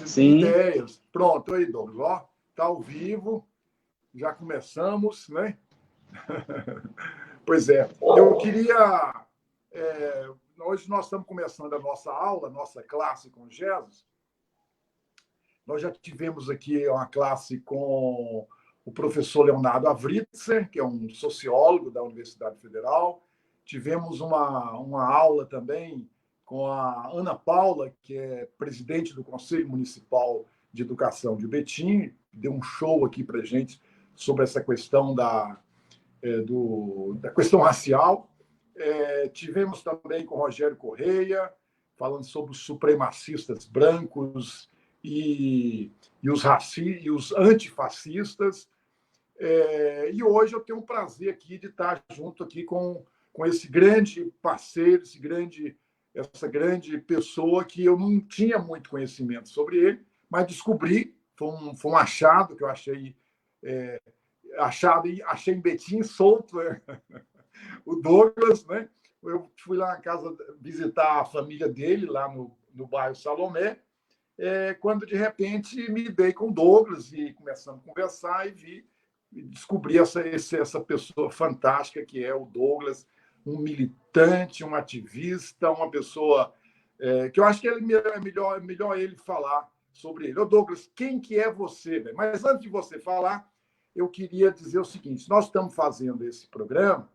Sim. Ideias. Pronto, aí, Douglas, ó, tá ao vivo, já começamos, né? Pois é, eu queria... hoje nós estamos começando a nossa aula, a nossa classe com Jesus. Nós já tivemos aqui uma classe com o professor Leonardo Avritzer, que é um sociólogo da Universidade Federal. Tivemos uma aula também com a Ana Paula, que é presidente do Conselho Municipal de Educação de Betim, deu um show aqui para a gente sobre essa questão da questão racial. Tivemos também com o Rogério Correia, falando sobre os supremacistas brancos e os antifascistas. E hoje eu tenho o prazer aqui de estar junto aqui com esse grande parceiro, essa grande pessoa que eu não tinha muito conhecimento sobre ele, mas descobri, foi um achado que eu achei em Betim solto, né? O Douglas, né? Eu fui lá na casa visitar a família dele, lá no bairro Salomé, quando, de repente, me dei com o Douglas e começamos a conversar e descobri essa pessoa fantástica que é o Douglas, um militante, um ativista, uma pessoa que eu acho que é melhor ele falar sobre ele. Ô, Douglas, quem que é você? Véio? Mas antes de você falar, eu queria dizer o seguinte, nós estamos fazendo esse programa,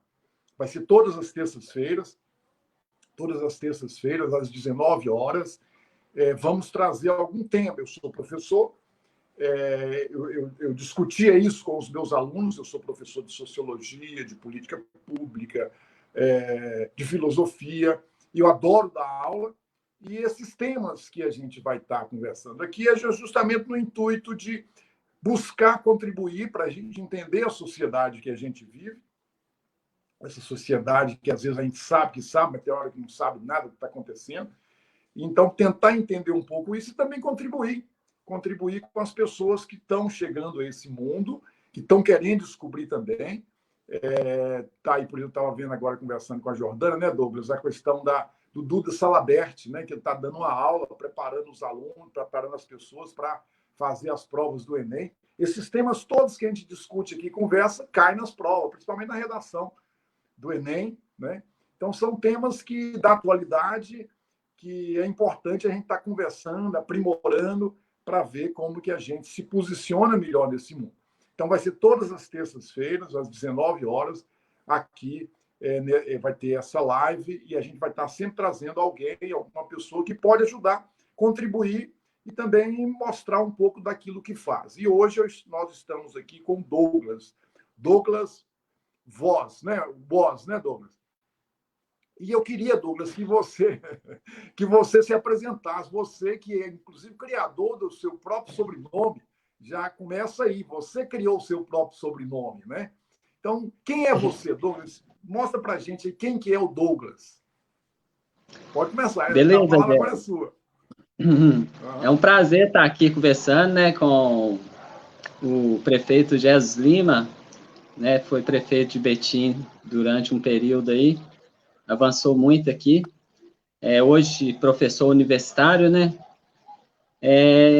vai ser todas as terças-feiras, às 19 horas. Vamos trazer algum tema. Eu sou professor, eu discutia isso com os meus alunos, eu sou professor de sociologia, de política pública, de filosofia, e eu adoro dar aula, e esses temas que a gente vai estar conversando aqui é justamente no intuito de buscar contribuir para a gente entender a sociedade que a gente vive, essa sociedade que às vezes a gente sabe que sabe, mas tem hora que não sabe nada do que está acontecendo. Então, tentar entender um pouco isso e também contribuir com as pessoas que estão chegando a esse mundo, que estão querendo descobrir também. Tá aí, por exemplo, eu estava vendo agora, conversando com a Jordana, né, Douglas, a questão do Duda Salabert, né, que ele está dando uma aula, preparando os alunos, preparando as pessoas para fazer as provas do Enem. Esses temas todos que a gente discute aqui, conversa, caem nas provas, principalmente na redação do Enem, né? Então, são temas da atualidade que é importante a gente estar conversando, aprimorando, para ver como que a gente se posiciona melhor nesse mundo. Então, vai ser todas as terças-feiras, às 19 horas, aqui vai ter essa live e a gente vai estar sempre trazendo alguém, alguma pessoa que pode ajudar, contribuir e também mostrar um pouco daquilo que faz. E hoje nós estamos aqui com Douglas Voz, né, Douglas? E eu queria, Douglas, que você se apresentasse. Você que é, inclusive, criador do seu próprio sobrenome, já começa aí. Você criou o seu próprio sobrenome, né? Então, quem é você, Douglas? Mostra para a gente aí quem que é o Douglas. Pode começar. Beleza, a palavra agora é sua. É um prazer estar aqui conversando, né, com o prefeito Jesus Lima, né? Foi prefeito de Betim durante um período aí. Avançou muito aqui, hoje professor universitário, né?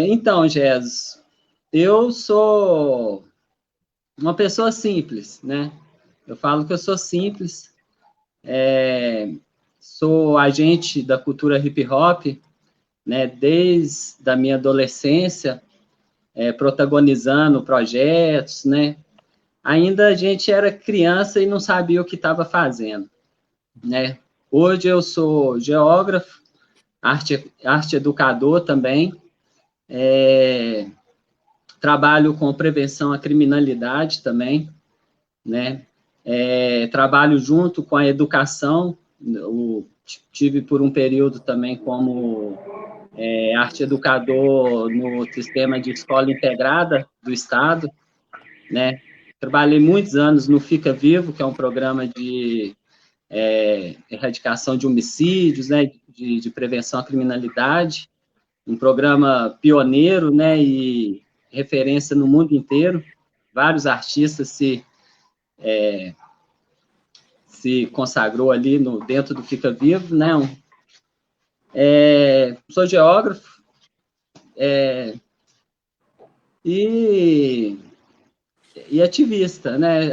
Então, Jesus, eu sou uma pessoa simples, né? Eu falo que eu sou simples, sou agente da cultura hip hop, né? Desde a minha adolescência, protagonizando projetos, né? Ainda a gente era criança e não sabia o que estava fazendo, né? Hoje eu sou geógrafo, arte educador também, trabalho com prevenção à criminalidade também, né? Trabalho junto com a educação, tive por um período também como arte educador no sistema de escola integrada do Estado, né? Trabalhei muitos anos no Fica Vivo, que é um programa de erradicação de homicídios, né, de prevenção à criminalidade, um programa pioneiro, né, e referência no mundo inteiro. Vários artistas se consagrou ali dentro do Fica Vivo, né? Sou geógrafo, e ativista, né?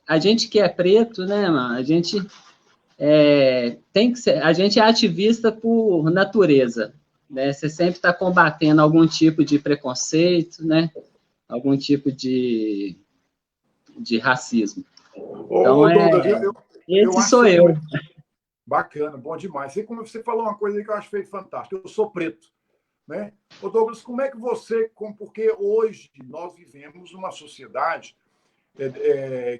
A gente que é preto, né, mano? A gente tem que ser, a gente é ativista por natureza, né? Você sempre está combatendo algum tipo de preconceito, né? Algum tipo de racismo. Então, Douglas, eu esse acho sou eu. Bacana, bom demais. Como você falou uma coisa aí que eu acho fantástica. Eu sou preto, né? Douglas, como é que você... Porque hoje nós vivemos uma sociedade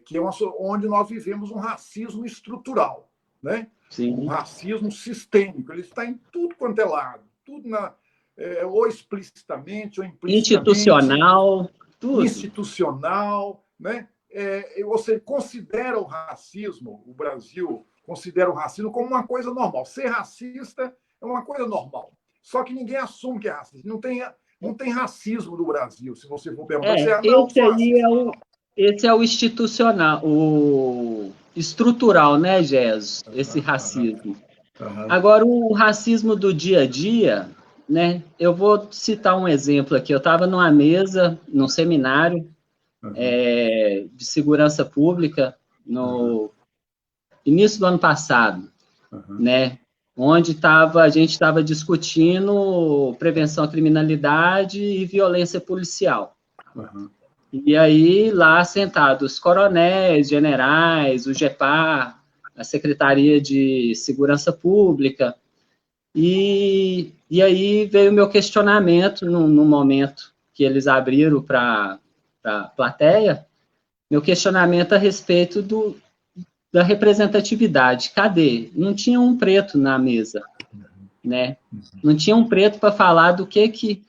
que é onde nós vivemos um racismo estrutural, né? Sim. Um racismo sistêmico. Ele está em tudo quanto é lado. Tudo ou explicitamente ou implicitamente. Institucional, tudo. Institucional, né? Você considera o racismo, o Brasil considera o racismo como uma coisa normal. Ser racista é uma coisa normal. Só que ninguém assume que é racista. Não tem racismo no Brasil, se você for perguntar. Esse é o institucional, o estrutural, né, Gés? Esse racismo. Agora, o racismo do dia a dia, né? Eu vou citar um exemplo aqui. Eu estava numa mesa, num seminário de segurança pública, no início do ano passado, né? Onde a gente estava discutindo prevenção à criminalidade e violência policial. E aí, lá sentados, coronéis, generais, o GEPAR, a Secretaria de Segurança Pública, e aí veio o meu questionamento no momento que eles abriram para a plateia, meu questionamento a respeito da representatividade. Cadê? Não tinha um preto na mesa, né? Não tinha um preto para falar do que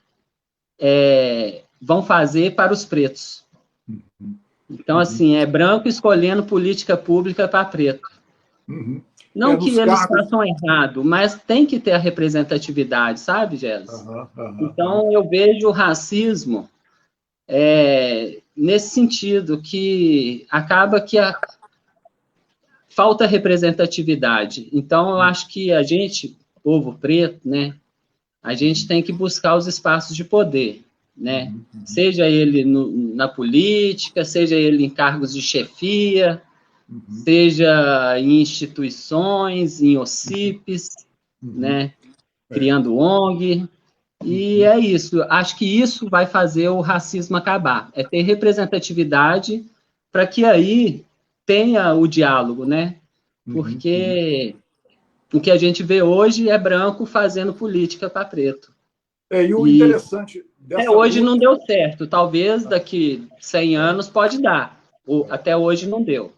vão fazer para os pretos. Então, assim, é branco escolhendo política pública para preto. Não que eles façam errado, mas tem que ter a representatividade, sabe, Gés? Então, eu vejo o racismo nesse sentido, que acaba que falta representatividade. Então, eu acho que a gente, povo preto, né, a gente tem que buscar os espaços de poder, né? Seja ele na política, seja ele em cargos de chefia, seja em instituições, em OCIPs, né? Criando ONG. E é isso. Acho que isso vai fazer o racismo acabar. É ter representatividade para que aí tenha o diálogo, né? Porque o que a gente vê hoje é branco fazendo política para preto. E o interessante dessa hoje luta... não deu certo. Talvez daqui 100 anos pode dar. Até hoje não deu.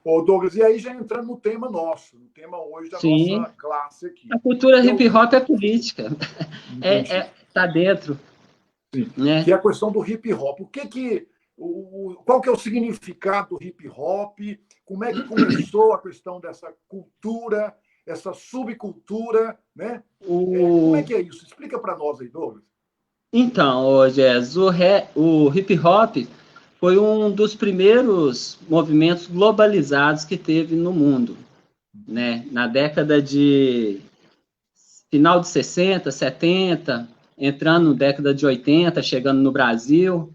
Douglas, e aí já entrando no tema nosso, no tema hoje da nossa classe aqui. A cultura hip-hop é política. Tá dentro. Sim. Né? Que é a questão do hip-hop. Qual que é o significado do hip-hop? Como é que começou a questão dessa cultura, essa subcultura, né? Como é que é isso? Explica para nós aí, Douglas. Então, Jess, o hip-hop foi um dos primeiros movimentos globalizados que teve no mundo, né? Na década de... final de 60, 70, entrando na década de 80, chegando no Brasil.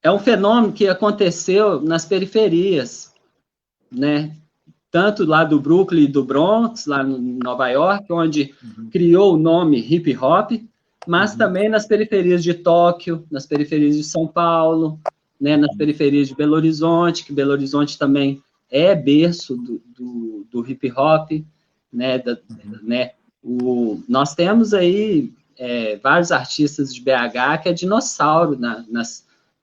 É um fenômeno que aconteceu nas periferias, né? Tanto lá do Brooklyn e do Bronx, lá em Nova York, onde criou o nome hip hop, mas também nas periferias de Tóquio, nas periferias de São Paulo, né? Nas periferias de Belo Horizonte, que Belo Horizonte também é berço do hip hop, né? Nós temos aí vários artistas de BH que é dinossauro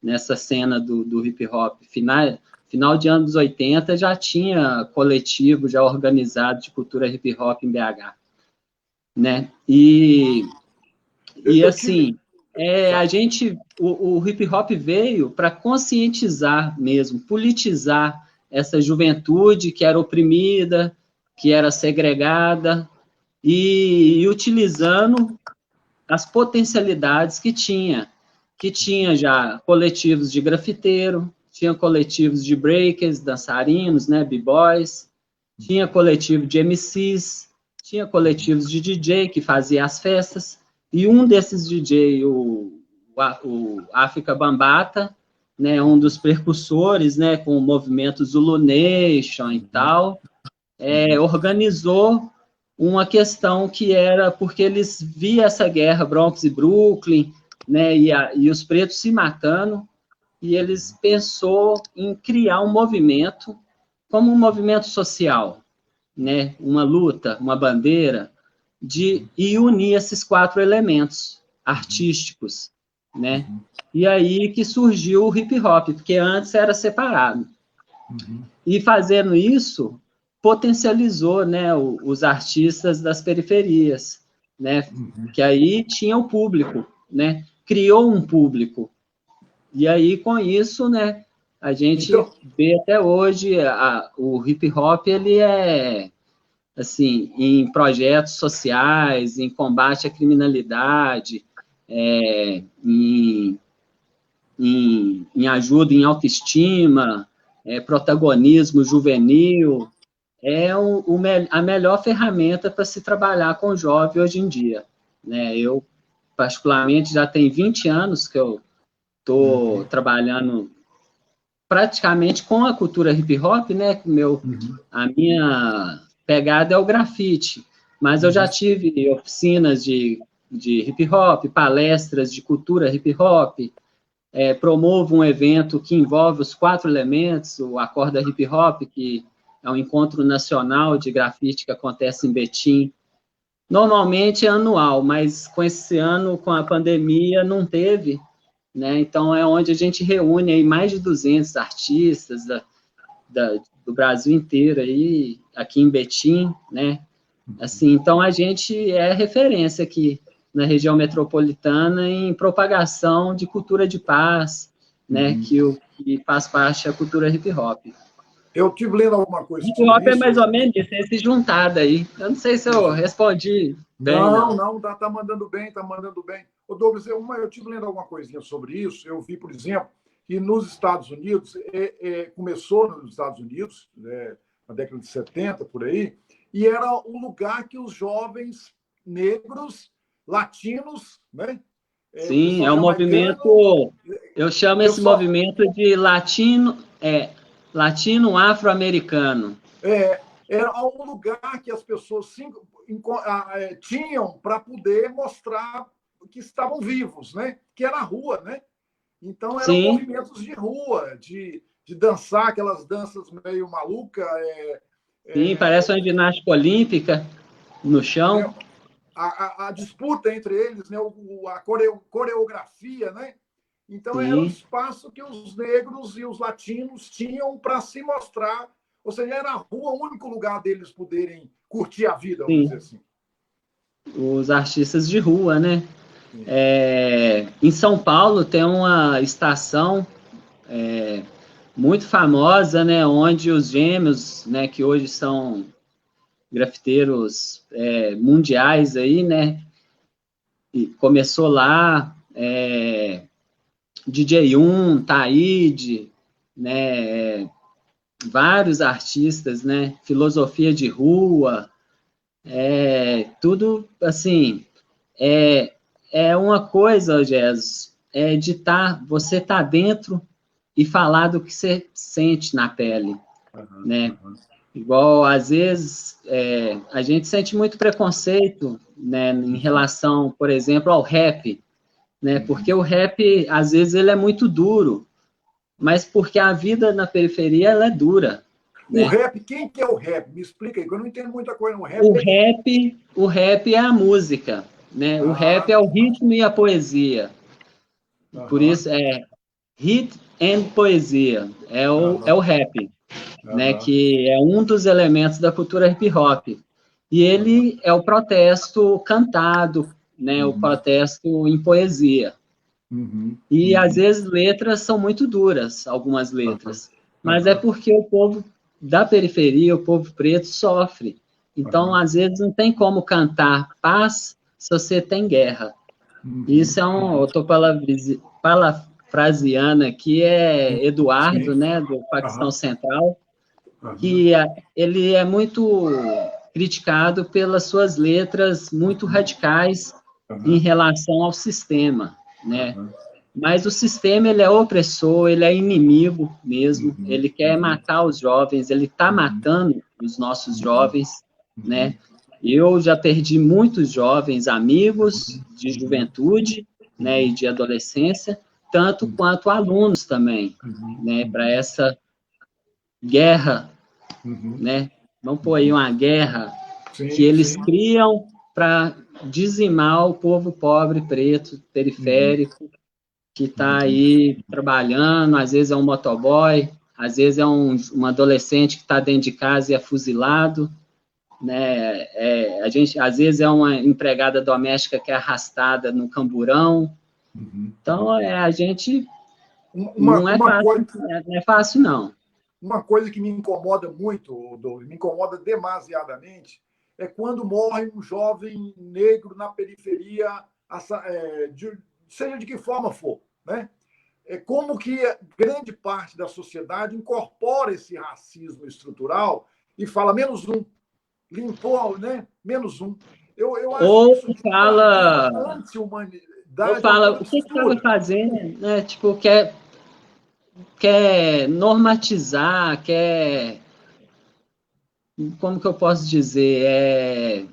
nessa cena do hip-hop. Final de anos 80 já tinha coletivo já organizado de cultura hip-hop em BH. Né? E assim, o hip-hop veio para conscientizar mesmo, politizar essa juventude que era oprimida, que era segregada, e utilizando as potencialidades que tinha já coletivos de grafiteiro, tinha coletivos de breakers, dançarinos, né, b-boys, tinha coletivo de MCs, tinha coletivos de DJ que fazia as festas, E um desses DJ, o África Bambata, né, um dos precursores, né, com o movimento Zulu Nation e tal, organizou uma questão que era porque eles viam essa guerra Bronx e Brooklyn, né, e os pretos se matando, e eles pensou em criar um movimento como um movimento social, né, uma luta, uma bandeira, e unir esses 4 elementos artísticos, né? E aí que surgiu o hip hop, porque antes era separado. E fazendo isso, potencializou, né, os artistas das periferias, né? Que aí tinha o público, né? Criou um público. E aí, com isso, né, a gente vê até hoje o hip hop, ele é, assim, em projetos sociais, em combate à criminalidade, em ajuda em autoestima, protagonismo juvenil, a melhor ferramenta para se trabalhar com o jovem hoje em dia, né? Eu, particularmente, já tem 20 anos que eu estou trabalhando praticamente com a cultura hip-hop, né? A minha pegada é o grafite, mas eu já tive oficinas de hip-hop, palestras de cultura hip-hop, promovo um evento que envolve os 4 elementos, o Acorda Hip-Hop, que é um encontro nacional de grafite que acontece em Betim. Normalmente é anual, mas com esse ano, com a pandemia, não teve, né? Então, é onde a gente reúne aí mais de 200 artistas do Brasil inteiro, aí, aqui em Betim, né? Assim, então, a gente é referência aqui na região metropolitana em propagação de cultura de paz, né? Que faz parte da cultura hip-hop. Eu estive lendo alguma coisa sobre isso. Hip-hop é mais ou menos isso, esse juntado aí. Eu não sei se eu respondi bem. Não, tá mandando bem, tá mandando bem. Ô, Douglas, eu estive lendo alguma coisinha sobre isso. Eu vi, por exemplo, que nos Estados Unidos, começou nos Estados Unidos, na década de 70, por aí, e era o lugar que os jovens negros, latinos, né? Sim, é um movimento, eu chamo esse movimento de latino afro-americano. Era um lugar que as pessoas tinham para poder mostrar que estavam vivos, né? Que era a rua, né? Então, eram movimentos de rua, de dançar aquelas danças meio malucas. Sim, parece uma ginástica olímpica no chão. A disputa entre eles, né? A coreografia, né? Então, era um espaço que os negros e os latinos tinham para se mostrar. Ou seja, era a rua o único lugar deles poderem curtir a vida, vamos dizer assim. Os artistas de rua, né? Em São Paulo tem uma estação muito famosa, né? Onde os Gêmeos, né? Que hoje são grafiteiros mundiais aí, né? E começou lá, DJ Taíde, né? Vários artistas, né? Filosofia de rua, tudo assim, é uma coisa, Jesus, você tá dentro e falar do que você sente na pele, né? Igual, às vezes, a gente sente muito preconceito, né, em relação, por exemplo, ao rap, né? Porque o rap, às vezes, ele é muito duro, mas porque a vida na periferia, ela é dura. O rap, quem que é o rap? Me explica aí, que eu não entendo muita coisa no rap. O rap é a música, né? O rap é o ritmo e a poesia. Por isso, hit and poesia, é o rap, né? Que é um dos elementos da cultura hip-hop. E ele é o protesto cantado, né? O protesto em poesia. E, às vezes, letras são muito duras, algumas letras. Mas é porque o povo da periferia, o povo preto, sofre. Então, às vezes, não tem como cantar paz se você tem guerra. Isso eu estou parafraseando aqui, Eduardo, né, do Paquistão Central, que ele é muito criticado pelas suas letras muito radicais, em relação ao sistema, né? Mas o sistema, ele é opressor, ele é inimigo mesmo, ele quer matar os jovens, ele está matando os nossos jovens, né? Eu já perdi muitos jovens amigos de juventude, né, e de adolescência, tanto quanto alunos também, né, para essa guerra, né? Vamos pôr aí uma guerra que eles criam para dizimar o povo pobre, preto, periférico, que está aí trabalhando, às vezes é um motoboy, às vezes é um adolescente que está dentro de casa e é fuzilado, né? A gente, às vezes, é uma empregada doméstica que é arrastada no camburão. Então, a gente não é fácil, não é fácil, não. Uma coisa que me incomoda muito, Douglas, me incomoda demasiadamente, é quando morre um jovem negro na periferia, seja de que forma for, né? É como que grande parte da sociedade incorpora esse racismo estrutural e fala menos um, limpou, né? Menos um. Eu acho ou isso fala, anti-humanidade. ou fala, o que estava fazendo, né? Tipo, quer normatizar, como que eu posso dizer,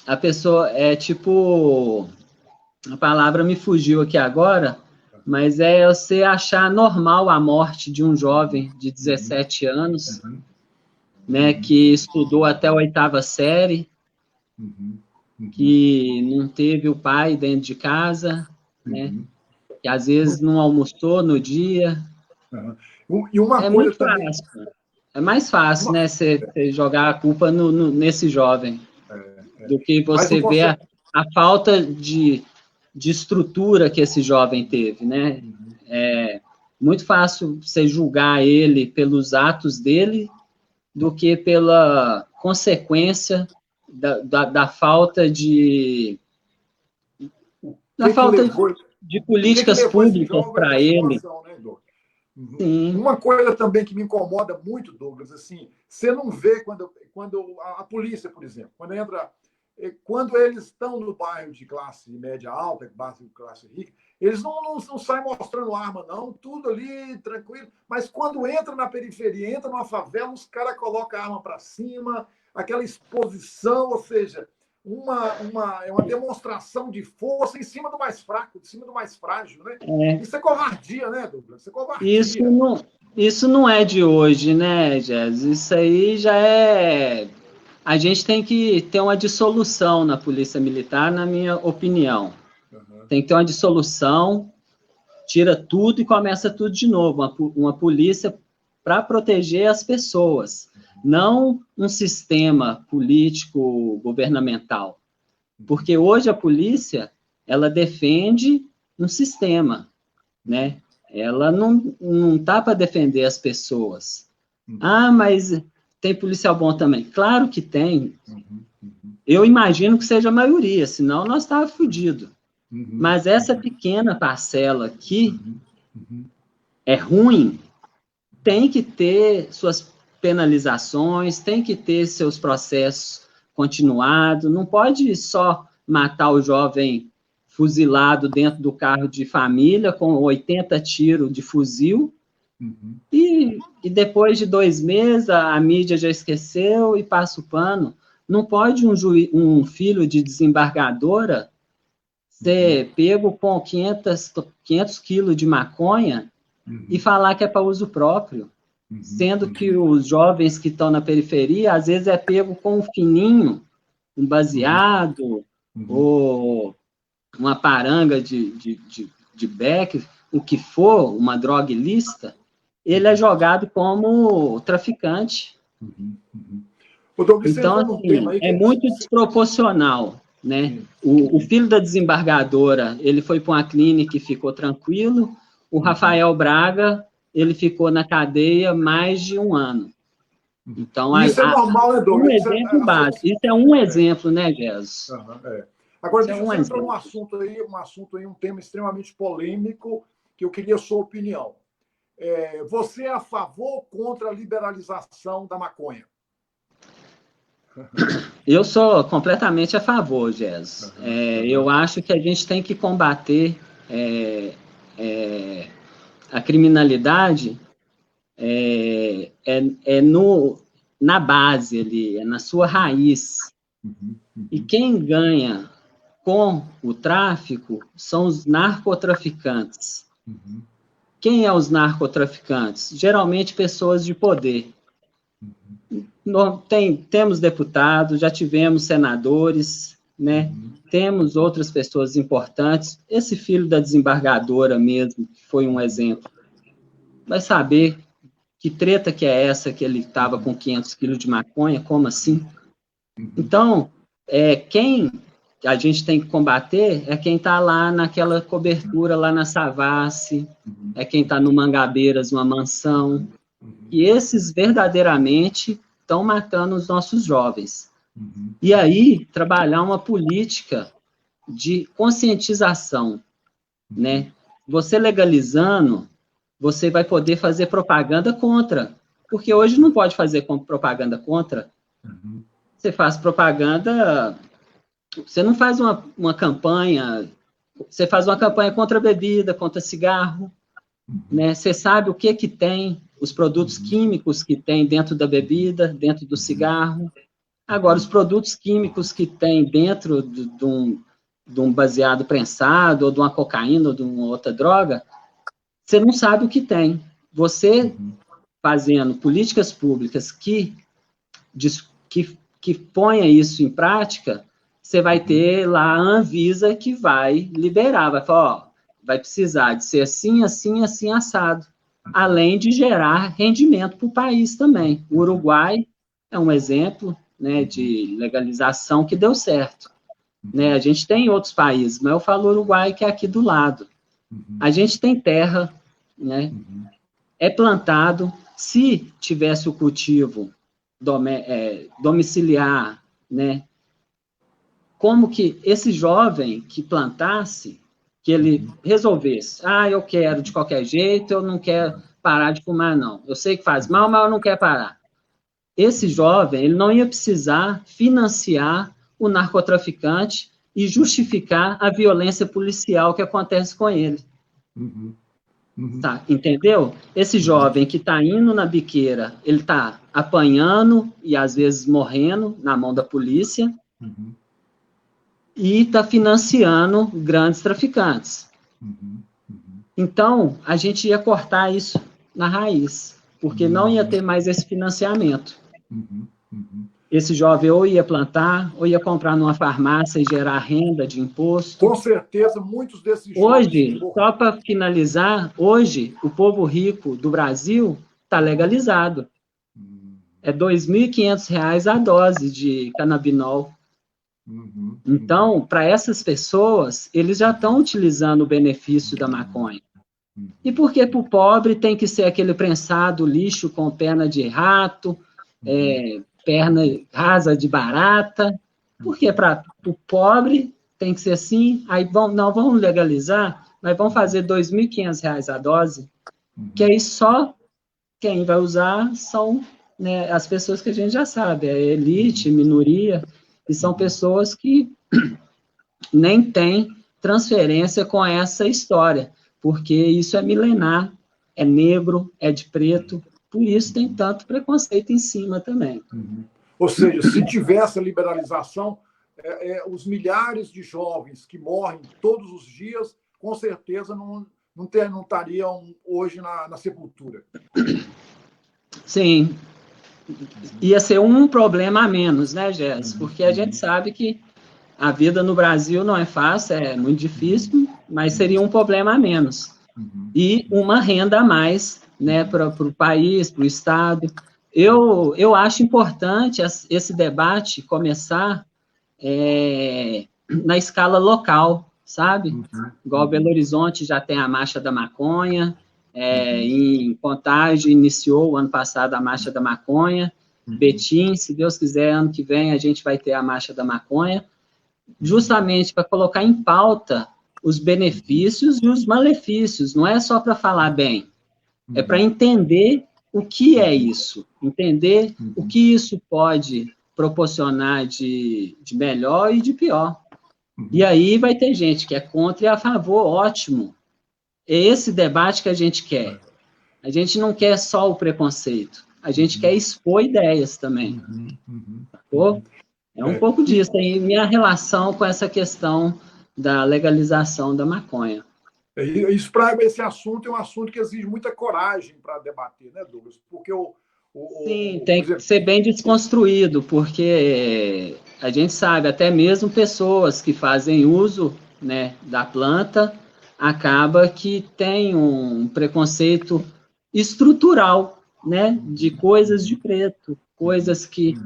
a pessoa tipo, a palavra me fugiu aqui agora, mas é você achar normal a morte de um jovem de 17 anos, né, que estudou até a 8ª série, que não teve o pai dentro de casa, né, que às vezes não almoçou no dia. E uma coisa muito também... fácil. É mais fácil, né, você jogar a culpa nesse jovem, do que você ver a falta de estrutura que esse jovem teve, né? É muito fácil você julgar ele pelos atos dele do que pela consequência da falta de políticas públicas para ele. Né, uma coisa também que me incomoda muito, Douglas, assim, você não vê quando a polícia, por exemplo, quando eles estão no bairro de classe média alta, bairro de classe rica, eles não saem mostrando arma, não, tudo ali tranquilo, mas quando entra na periferia, entra numa favela, os caras colocam a arma para cima, aquela exposição, ou seja, é uma demonstração de força em cima do mais fraco, em cima do mais frágil, né? Isso é covardia, né, Douglas? Isso é covardia. Isso não é de hoje, né, Jess? Isso aí já é... A gente tem que ter uma dissolução na Polícia Militar, na minha opinião. Tem que ter uma dissolução, tira tudo e começa tudo de novo. Uma polícia para proteger as pessoas, não um sistema político governamental. Porque hoje a polícia, ela defende um sistema, né? Ela não tá para defender as pessoas. Ah, mas tem policial bom também. Claro que tem. Eu imagino que seja a maioria, senão nós estávamos fodidos. Mas essa pequena parcela aqui é ruim, tem que ter suas penalizações, tem que ter seus processos continuados, não pode só matar o jovem fuzilado dentro do carro de família com 80 tiros de fuzil, e depois de 2 meses a mídia já esqueceu e passa o pano. Não pode um filho de desembargadora ser pego com 500 quilos de maconha e falar que é para uso próprio, sendo que os jovens que estão na periferia, às vezes é pego com um fininho, um baseado, ou uma paranga de beck, o que for, uma droga ilícita, ele é jogado como traficante. Então, assim, é muito desproporcional, né? O filho da desembargadora, ele foi para uma clínica e ficou tranquilo. O Rafael Braga, ele ficou na cadeia mais de 1 ano. Então, isso é normal, né, Douglas? Exemplo básico. Isso é um exemplo, né, Jesus? Agora, deixa eu entrar num assunto aí, um tema extremamente polêmico, que eu queria a sua opinião. Você é a favor ou contra a liberalização da maconha? Eu sou completamente a favor, Jess. Eu acho que a gente tem que combater a criminalidade na base ali, na sua raiz. E quem ganha com o tráfico são os narcotraficantes. Quem é os narcotraficantes? Geralmente pessoas de poder. Temos deputados, já tivemos senadores, né? Temos outras pessoas importantes. Esse filho da desembargadora mesmo, que foi um exemplo, vai saber que treta que é essa que ele estava com 500 quilos de maconha, como assim? Então, quem a gente tem que combater é quem está lá naquela cobertura, lá na Savassi, é quem está no Mangabeiras, numa mansão, e esses verdadeiramente estão matando os nossos jovens. E aí, trabalhar uma política de conscientização, né? Você legalizando, você vai poder fazer propaganda contra, porque hoje não pode fazer propaganda contra. Você faz propaganda, você não faz uma campanha, você faz uma campanha contra a bebida, contra cigarro, né? Você sabe o que tem, os produtos químicos que tem dentro da bebida, dentro do cigarro. Agora, os produtos químicos que tem dentro de um baseado prensado, ou de uma cocaína, ou de uma outra droga, você não sabe o que tem. Você, fazendo políticas públicas que ponha isso em prática, você vai ter lá a Anvisa que vai liberar, vai falar, ó, vai precisar de ser assim, assim, assim, assado, além de gerar rendimento para o país também. O Uruguai é um exemplo, né, de legalização que deu certo. Né? A gente tem outros países, mas eu falo Uruguai, que é aqui do lado. A gente tem terra, né? É plantado. Se tivesse o cultivo domiciliar, né? Como que esse jovem que plantasse, que ele resolvesse, eu quero de qualquer jeito, eu não quero parar de fumar, não. Eu sei que faz mal, mas eu não quero parar. Esse jovem, ele não ia precisar financiar o narcotraficante e justificar a violência policial que acontece com ele. Tá, entendeu? Esse jovem que está indo na biqueira, ele está apanhando e, às vezes, morrendo na mão da polícia, e está financiando grandes traficantes. Então, a gente ia cortar isso na raiz, porque não ia ter mais esse financiamento. Esse jovem ou ia plantar, ou ia comprar numa farmácia e gerar renda de imposto. Com certeza, muitos desses jovens... Hoje, só para finalizar, hoje, o povo rico do Brasil está legalizado. É R$ 2.500 a dose de canabinol. Então, para essas pessoas, eles já estão utilizando o benefício da maconha. E por que para o pobre tem que ser aquele prensado lixo com perna de rato, perna rasa de barata? Porque para o pobre tem que ser assim, aí não vão legalizar, mas vão fazer R$ 2.500 a dose, que aí só quem vai usar são, né, as pessoas que a gente já sabe, a elite, minoria, e são pessoas que nem têm transferência com essa história, porque isso é milenar, é negro, é de preto, por isso tem tanto preconceito em cima também. Ou seja, se tivesse a liberalização, os milhares de jovens que morrem todos os dias, com certeza não estariam hoje na sepultura. Sim. Ia ser um problema a menos, né, Jéssica? Porque a gente sabe que a vida no Brasil não é fácil, é muito difícil, mas seria um problema a menos. E uma renda a mais, né, para o país, para o Estado. Eu acho importante esse debate começar na escala local, sabe? Igual Belo Horizonte já tem a Marcha da Maconha, em Contagem iniciou o ano passado a Marcha da Maconha, Betim, se Deus quiser, ano que vem a gente vai ter a Marcha da Maconha, justamente para colocar em pauta os benefícios e os malefícios, não é só para falar bem, é para entender o que é isso, entender o que isso pode proporcionar de melhor e de pior. E aí vai ter gente que é contra e a favor, ótimo. É esse debate que a gente quer. A gente não quer só o preconceito, a gente quer expor ideias também. É um pouco disso, aí minha relação com essa questão da legalização da maconha. Isso, esse assunto é um assunto que exige muita coragem para debater, né, Douglas? Porque Sim, tem que ser bem desconstruído, porque a gente sabe, até mesmo pessoas que fazem uso, né, da planta, acaba que tem um preconceito estrutural, né, de coisas de preto, coisas que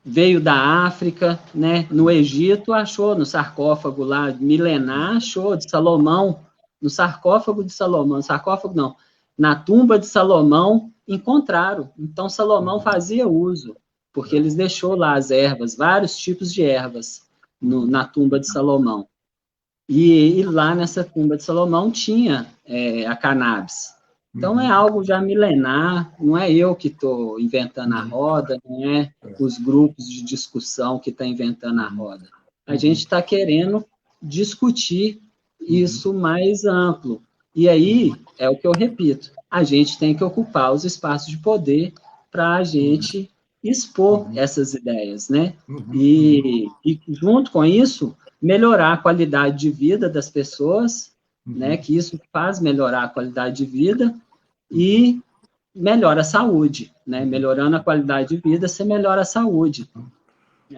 veio da África, né, no Egito achou, no sarcófago lá, milenar, achou, de Salomão, no sarcófago de Salomão, sarcófago não, na tumba de Salomão, encontraram. Então, Salomão fazia uso, porque eles deixou lá as ervas, vários tipos de ervas, na tumba de Salomão. E lá nessa tumba de Salomão tinha a cannabis. Então, é algo já milenar, não é eu que estou inventando a roda, não é os grupos de discussão que estão inventando a roda. A gente está querendo discutir isso mais amplo. E aí, é o que eu repito, a gente tem que ocupar os espaços de poder para a gente expor essas ideias, né? E junto com isso, melhorar a qualidade de vida das pessoas, né? Que isso faz melhorar a qualidade de vida e melhora a saúde, né? Melhorando a qualidade de vida, você melhora a saúde.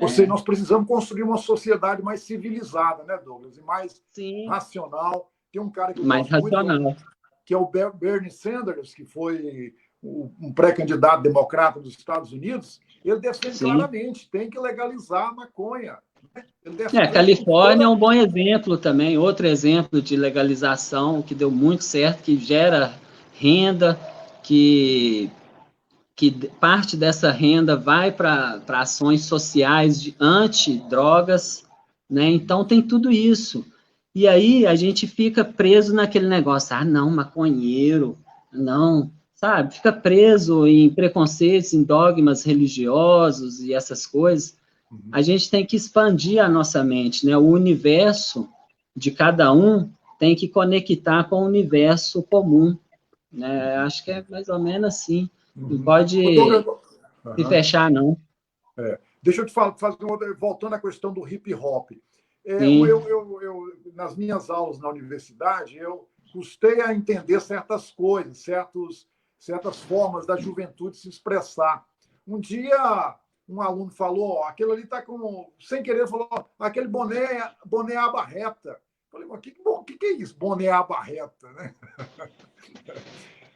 Ou seja, nós precisamos construir uma sociedade mais civilizada, né, Douglas? E mais racional. Tem um cara que eu mais gosto racional. muito, que é o Bernie Sanders, que foi um pré-candidato democrata dos Estados Unidos. Ele defende claramente, tem que legalizar a maconha. A Califórnia é um bom exemplo também, outro exemplo de legalização que deu muito certo, que gera renda, que parte dessa renda vai para ações sociais de antidrogas, né? Então tem tudo isso. E aí a gente fica preso naquele negócio, não, maconheiro, não, sabe? Fica preso em preconceitos, em dogmas religiosos e essas coisas. A gente tem que expandir a nossa mente, né? O universo de cada um tem que conectar com o universo comum, né? Acho que é mais ou menos assim. Não pode se fechar, não. Deixa eu te fazer voltando à questão do hip hop. Nas minhas aulas na universidade, eu custei a entender certas coisas, certas formas da juventude se expressar. Um dia, um aluno falou, aquele ali está com, sem querer, falou, aquele boné aba reta. Eu falei, mas o que é isso, boné aba reta, né?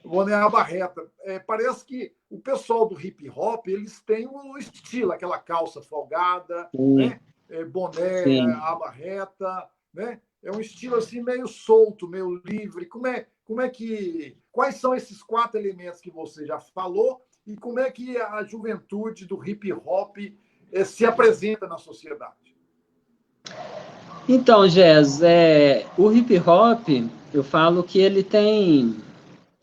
Boné aba reta. Parece que o pessoal do hip hop, eles têm um estilo, aquela calça folgada, né? Boné aba reta, né? É um estilo assim meio solto, meio livre. Quais são esses 4 elementos que você já falou e como é que a juventude do hip hop se apresenta na sociedade? Então, Gés, o hip hop, eu falo que ele tem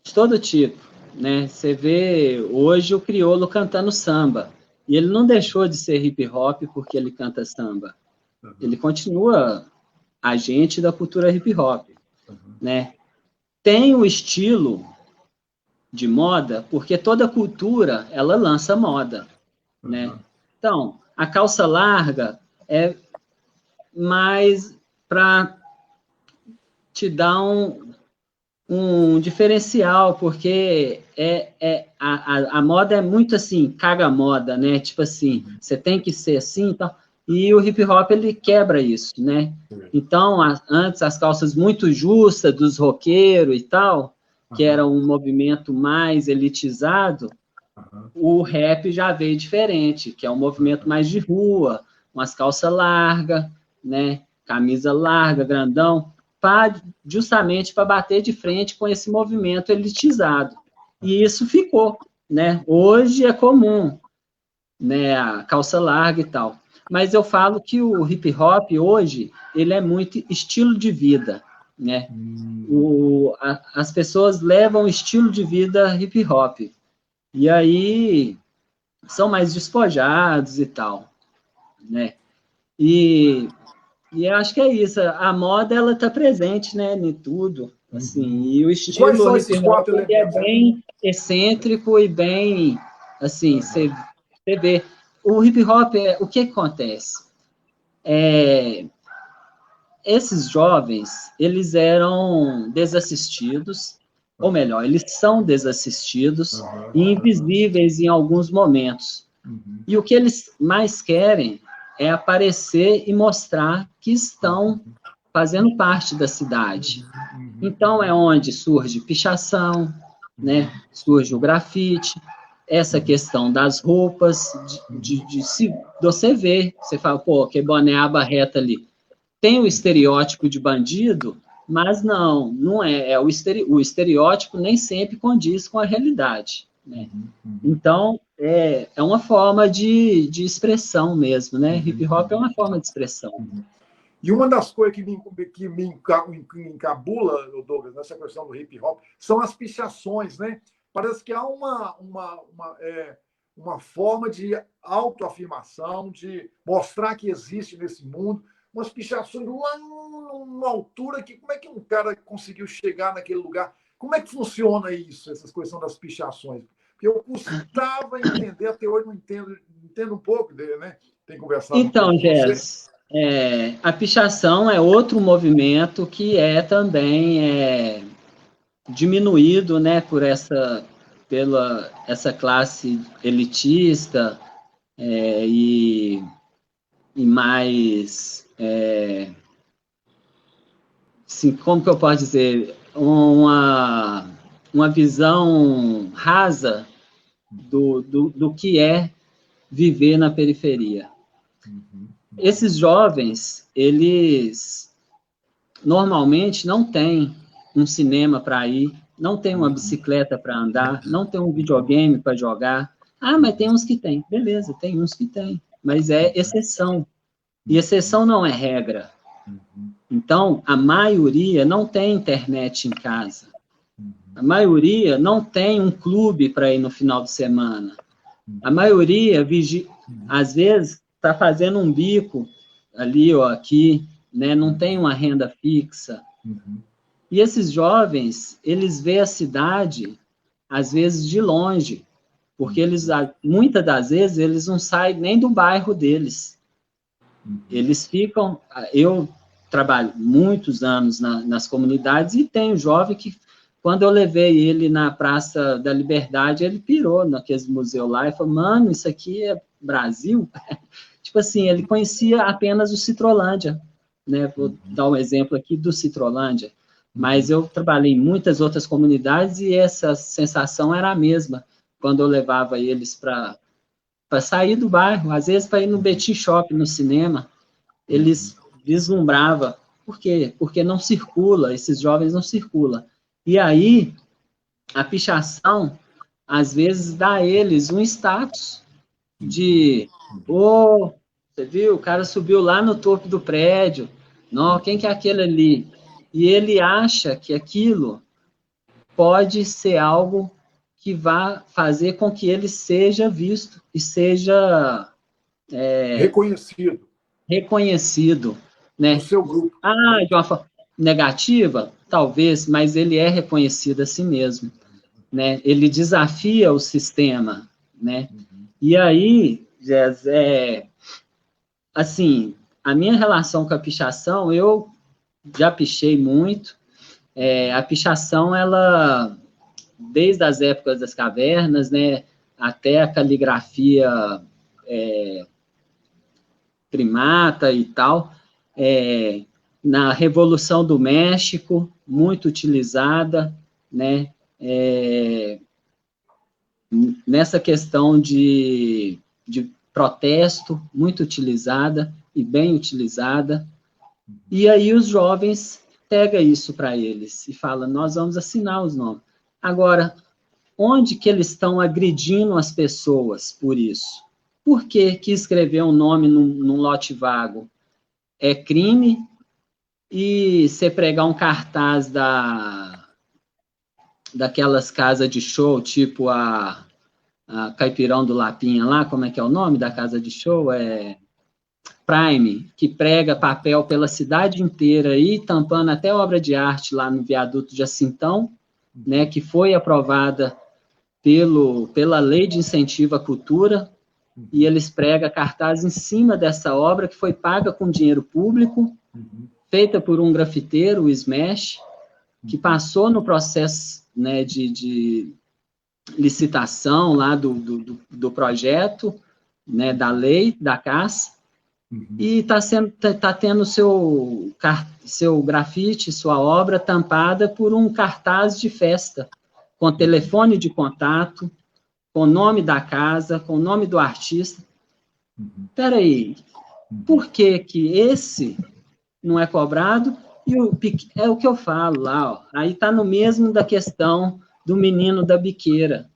de todo tipo, né? Você vê hoje o crioulo cantando samba, e ele não deixou de ser hip hop porque ele canta samba. Ele continua agente da cultura hip hop, né? Tem o estilo de moda, porque toda cultura, ela lança moda, né? Então, a calça larga é mais para te dar um diferencial, porque a moda é muito assim, caga moda, né? Tipo assim, você tem que ser assim e tal. E o hip hop, ele quebra isso, né? Então, antes, as calças muito justas dos roqueiros e tal, que era um movimento mais elitizado, o rap já veio diferente, que é um movimento mais de rua, umas calças largas, né? Camisa larga, grandão, justamente para bater de frente com esse movimento elitizado. E isso ficou, né? Hoje é comum, né? A calça larga e tal. Mas eu falo que o hip hop hoje, ele é muito estilo de vida, né? As pessoas levam o estilo de vida hip hop. E aí são mais despojados e tal, né? E eu acho que é isso, a moda, ela tá presente, né, em tudo, assim, e o E quais estilo são hip esses hop, quatro ele é elementos? bem excêntrico e bem, assim, você vê, o hip hop, o que acontece? Esses jovens, eles eram desassistidos, ou melhor, eles são desassistidos e invisíveis em alguns momentos. E o que eles mais querem é aparecer e mostrar que estão fazendo parte da cidade. Então, é onde surge pichação, né? Surge o grafite, essa questão das roupas, se você vê, você fala, pô, que boné aba reta ali. Tem o estereótipo de bandido, mas não é. O estereótipo nem sempre condiz com a realidade, né? Então, é uma forma de expressão mesmo, né? Hip hop é uma forma de expressão. E uma das coisas que me encabula, Douglas, nessa questão do hip hop, são as pichações, né? Parece que há uma forma de autoafirmação, de mostrar que existe nesse mundo, umas pichações lá numa altura que como é que um cara conseguiu chegar naquele lugar? Como é que funciona isso, essas questões das pichações? Porque eu custava entender, até hoje não entendo um pouco dele, né? Tem conversado um pouco Então, com você. A pichação é outro movimento que é também diminuído, né, pela essa classe elitista e mais, assim, como que eu posso dizer, uma visão rasa do que é viver na periferia. Esses jovens, eles normalmente não têm um cinema para ir, não tem uma bicicleta para andar, não tem um videogame para jogar. Ah, mas tem uns que tem. Beleza, tem uns que tem, mas é exceção. E exceção não é regra. Então, a maioria não tem internet em casa. A maioria não tem um clube para ir no final de semana. A maioria, às vezes, está fazendo um bico ali ou aqui, né? Não tem uma renda fixa. E esses jovens, eles veem a cidade, às vezes, de longe, porque muitas das vezes, eles não saem nem do bairro deles. Eles ficam... Eu trabalho muitos anos nas comunidades e tenho jovem que, quando eu levei ele na Praça da Liberdade, ele pirou naqueles museus lá e falou, mano, isso aqui é Brasil? Tipo assim, ele conhecia apenas o Citrolândia, né? Vou dar um exemplo aqui do Citrolândia, mas eu trabalhei em muitas outras comunidades e essa sensação era a mesma quando eu levava eles para sair do bairro, às vezes para ir no Betty Shop, no cinema, eles vislumbravam. Por quê? Porque não circula, esses jovens não circulam. E aí, a pichação, às vezes, dá a eles um status de, você viu, o cara subiu lá no topo do prédio, não, quem que é aquele ali? E ele acha que aquilo pode ser algo que vá fazer com que ele seja visto e seja reconhecido, No né? seu grupo. De uma forma negativa, talvez, mas ele é reconhecido a si mesmo, né? Ele desafia o sistema, né? E aí, Jess, assim, a minha relação com a pichação, eu já pichei muito. A pichação, ela, desde as épocas das cavernas, né, até a caligrafia primata e tal, na Revolução do México, muito utilizada, né, nessa questão de protesto, muito utilizada e bem utilizada. E aí os jovens pegam isso para eles e falam, nós vamos assinar os nomes. Agora, onde que eles estão agredindo as pessoas por isso? Por que escrever um nome num lote vago é crime e você pregar um cartaz daquelas casas de show, tipo a a Caipirão do Lapinha lá, como é que é o nome da casa de show? Prime, que prega papel pela cidade inteira aí, tampando até obra de arte lá no viaduto de Jacintão, né, que foi aprovada pela Lei de Incentivo à Cultura, e eles pregam cartaz em cima dessa obra, que foi paga com dinheiro público, feita por um grafiteiro, o Smash, que passou no processo, né, de licitação lá do projeto, né, da lei, da CAS, e tá tendo seu grafite, sua obra tampada por um cartaz de festa, com telefone de contato, com o nome da casa, com o nome do artista. Espera aí, por que que esse não é cobrado? E é o que eu falo lá, ó. Aí está no mesmo da questão do menino da biqueira,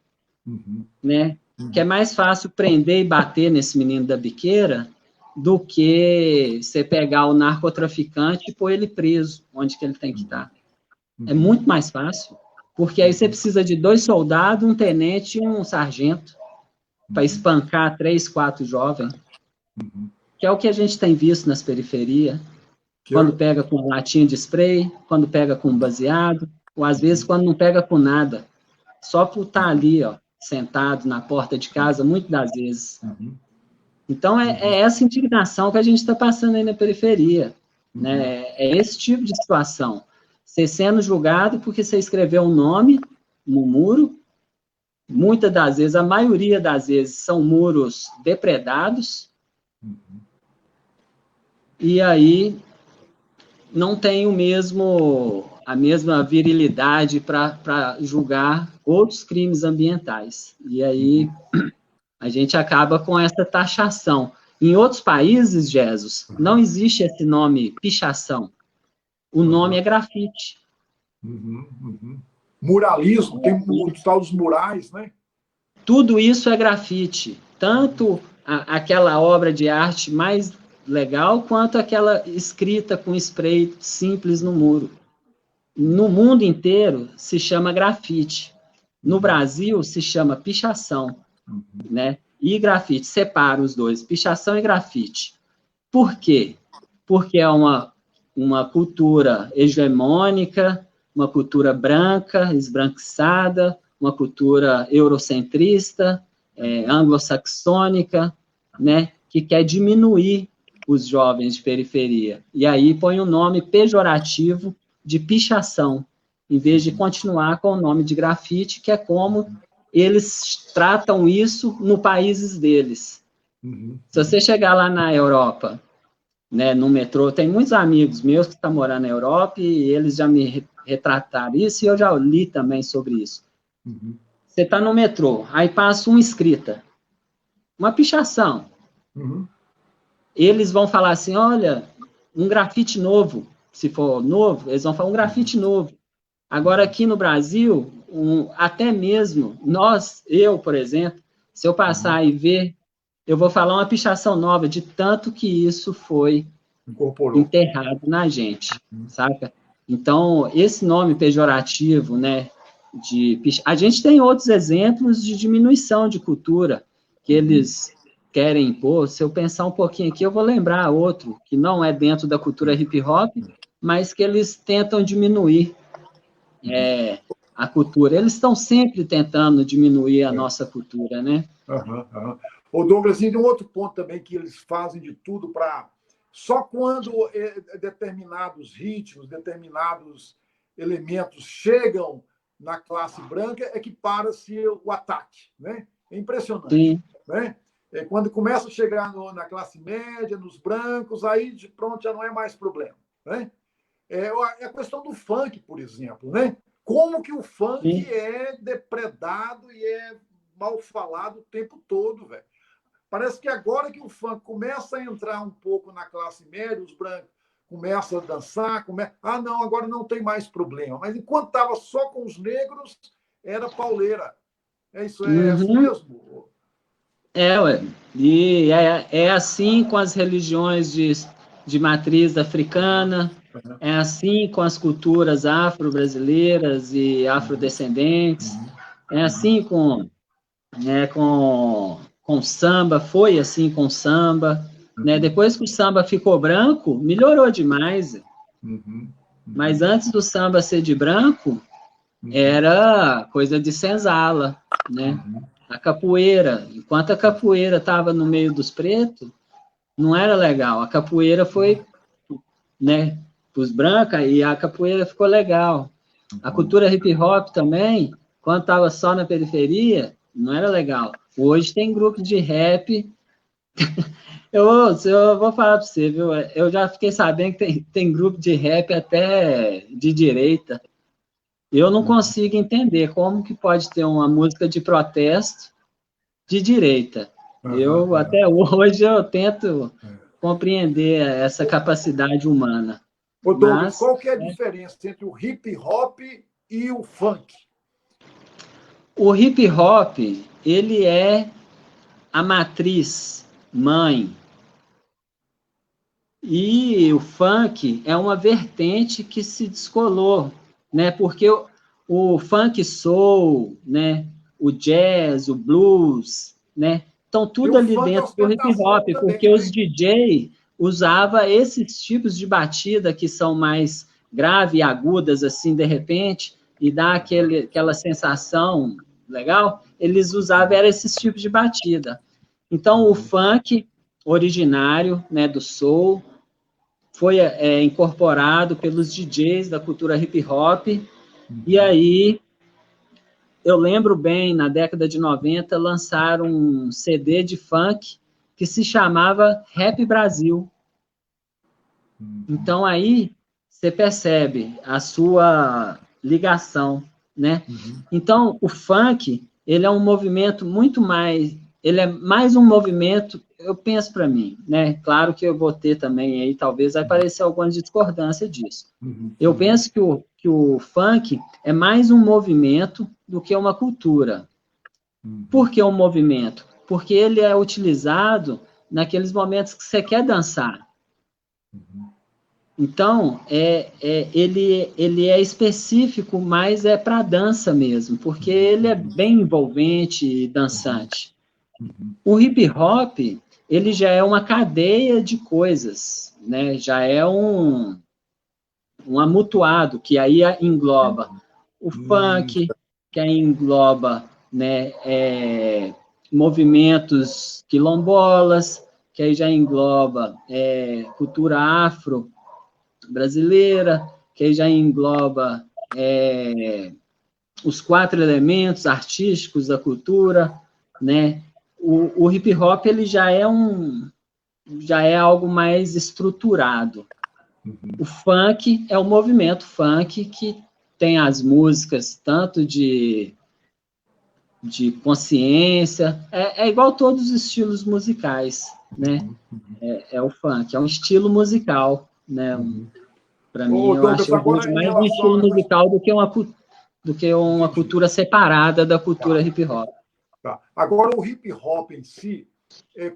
né? Que é mais fácil prender e bater nesse menino da biqueira do que você pegar o narcotraficante e pôr ele preso, onde que ele tem que estar. É muito mais fácil, porque aí você precisa de 2 soldados, um tenente e um sargento, para espancar 3, 4 jovens, que é o que a gente tem visto nas periferias, quando pega com latinha de spray, quando pega com baseado, ou às vezes quando não pega com nada, só por estar ali, ó, sentado na porta de casa, muitas das vezes. Então, é essa indignação que a gente está passando aí na periferia, né? É esse tipo de situação. Você sendo julgado porque você escreveu um nome no muro, muitas das vezes, a maioria das vezes, são muros depredados, e aí não tem a mesma virilidade para julgar outros crimes ambientais. E aí a gente acaba com essa taxação. Em outros países, Jesus, não existe esse nome pichação. O nome é grafite. Muralismo, tem os tal dos murais, né? Tudo isso é grafite. Tanto aquela obra de arte mais legal, quanto aquela escrita com spray simples no muro. No mundo inteiro se chama grafite. No Brasil se chama pichação, né? E grafite, separa os dois, pichação e grafite. Por quê? Porque é uma cultura hegemônica, uma cultura branca, esbranquiçada, uma cultura eurocentrista, anglo-saxônica, né? Que quer diminuir os jovens de periferia. E aí põe um nome pejorativo de pichação, em vez de continuar com o nome de grafite, que é como eles tratam isso no países deles. Se você chegar lá na Europa, né, no metrô, tem muitos amigos meus que estão morando na Europa e eles já me retrataram isso e eu já li também sobre isso. Você está no metrô, aí passa uma escrita, uma pichação. Eles vão falar assim, olha, um grafite novo. Se for novo, eles vão falar um grafite novo. Agora, aqui no Brasil, até mesmo eu, por exemplo, se eu passar e ver, eu vou falar uma pichação nova, de tanto que isso foi enterrado na gente, saca? Então, esse nome pejorativo, né, a gente tem outros exemplos de diminuição de cultura, que eles querem impor. Se eu pensar um pouquinho aqui, eu vou lembrar outro, que não é dentro da cultura hip-hop, mas que eles tentam diminuir a cultura. Eles estão sempre tentando diminuir a nossa cultura, né? Ô, Douglas, e um outro ponto também que eles fazem de tudo para... Só quando determinados ritmos, determinados elementos chegam na classe branca é que para-se o ataque, né? É impressionante. Sim. Né? Quando começa a chegar na classe média, nos brancos, aí de pronto já não é mais problema. Né? É a questão do funk, por exemplo. Né? Como que o funk Sim. é depredado e é mal falado o tempo todo, velho. Parece que agora que o funk começa a entrar um pouco na classe média, os brancos começam a dançar, ah, não, agora não tem mais problema. Mas enquanto estava só com os negros, era pauleira. Isso é assim mesmo? Ué. E é assim com as religiões de matriz africana, é assim com as culturas afro-brasileiras e afrodescendentes, é assim com né, com samba, foi assim com samba, né? Depois que o samba ficou branco, melhorou demais. Mas antes do samba ser de branco, era coisa de senzala, né? A capoeira, enquanto a capoeira estava no meio dos pretos, não era legal. A capoeira foi, né, para os brancos, e a capoeira ficou legal. A cultura hip hop também, quando estava só na periferia, não era legal. Hoje tem grupo de rap. Eu vou falar para você, viu? Eu já fiquei sabendo que tem grupo de rap até de direita. Eu não consigo entender como que pode ter uma música de protesto de direita. Até hoje, eu tento compreender essa capacidade humana. Ô, Douglas, qual que é a diferença entre o hip hop e o funk? O hip hop, ele é a matriz mãe. E o funk é uma vertente que se descolou, né? Porque o funk soul, né? O jazz, o blues, né? Estão tudo ali dentro do hip hop, porque os DJ usavam esses tipos de batida que são mais graves e agudas, assim, de repente, e dá aquela sensação legal. Eles usavam esses tipos de batida. Então, o funk originário, né, do soul, foi incorporado pelos DJs da cultura hip hop, e aí, eu lembro bem, na década de 90, lançaram um CD de funk que se chamava Rap Brasil. Então, aí, você percebe a sua ligação, né? Então, o funk, ele é um movimento muito mais... Ele é mais um movimento, eu penso para mim, né? Claro que eu vou ter também aí, talvez vai aparecer alguma discordância disso. Eu penso que o funk é mais um movimento do que uma cultura. Por que um movimento? Porque ele é utilizado naqueles momentos que você quer dançar. Então, ele é específico, mas é para dança mesmo, porque ele é bem envolvente e dançante. O hip hop, ele já é uma cadeia de coisas, né? Já é um amutuado, que aí engloba o funk, que aí engloba, né, movimentos quilombolas, que aí já engloba cultura afro brasileira, que aí já engloba os 4 elementos artísticos da cultura, né? O hip hop, ele já é algo mais estruturado. O funk é o movimento funk que tem as músicas tanto de consciência, é igual todos os estilos musicais, né? É o funk, é um estilo musical, né? Para mim, eu acho que eu vejo mais um estilo musical do que uma cultura separada da cultura hip hop. Tá. Agora, o hip hop em si,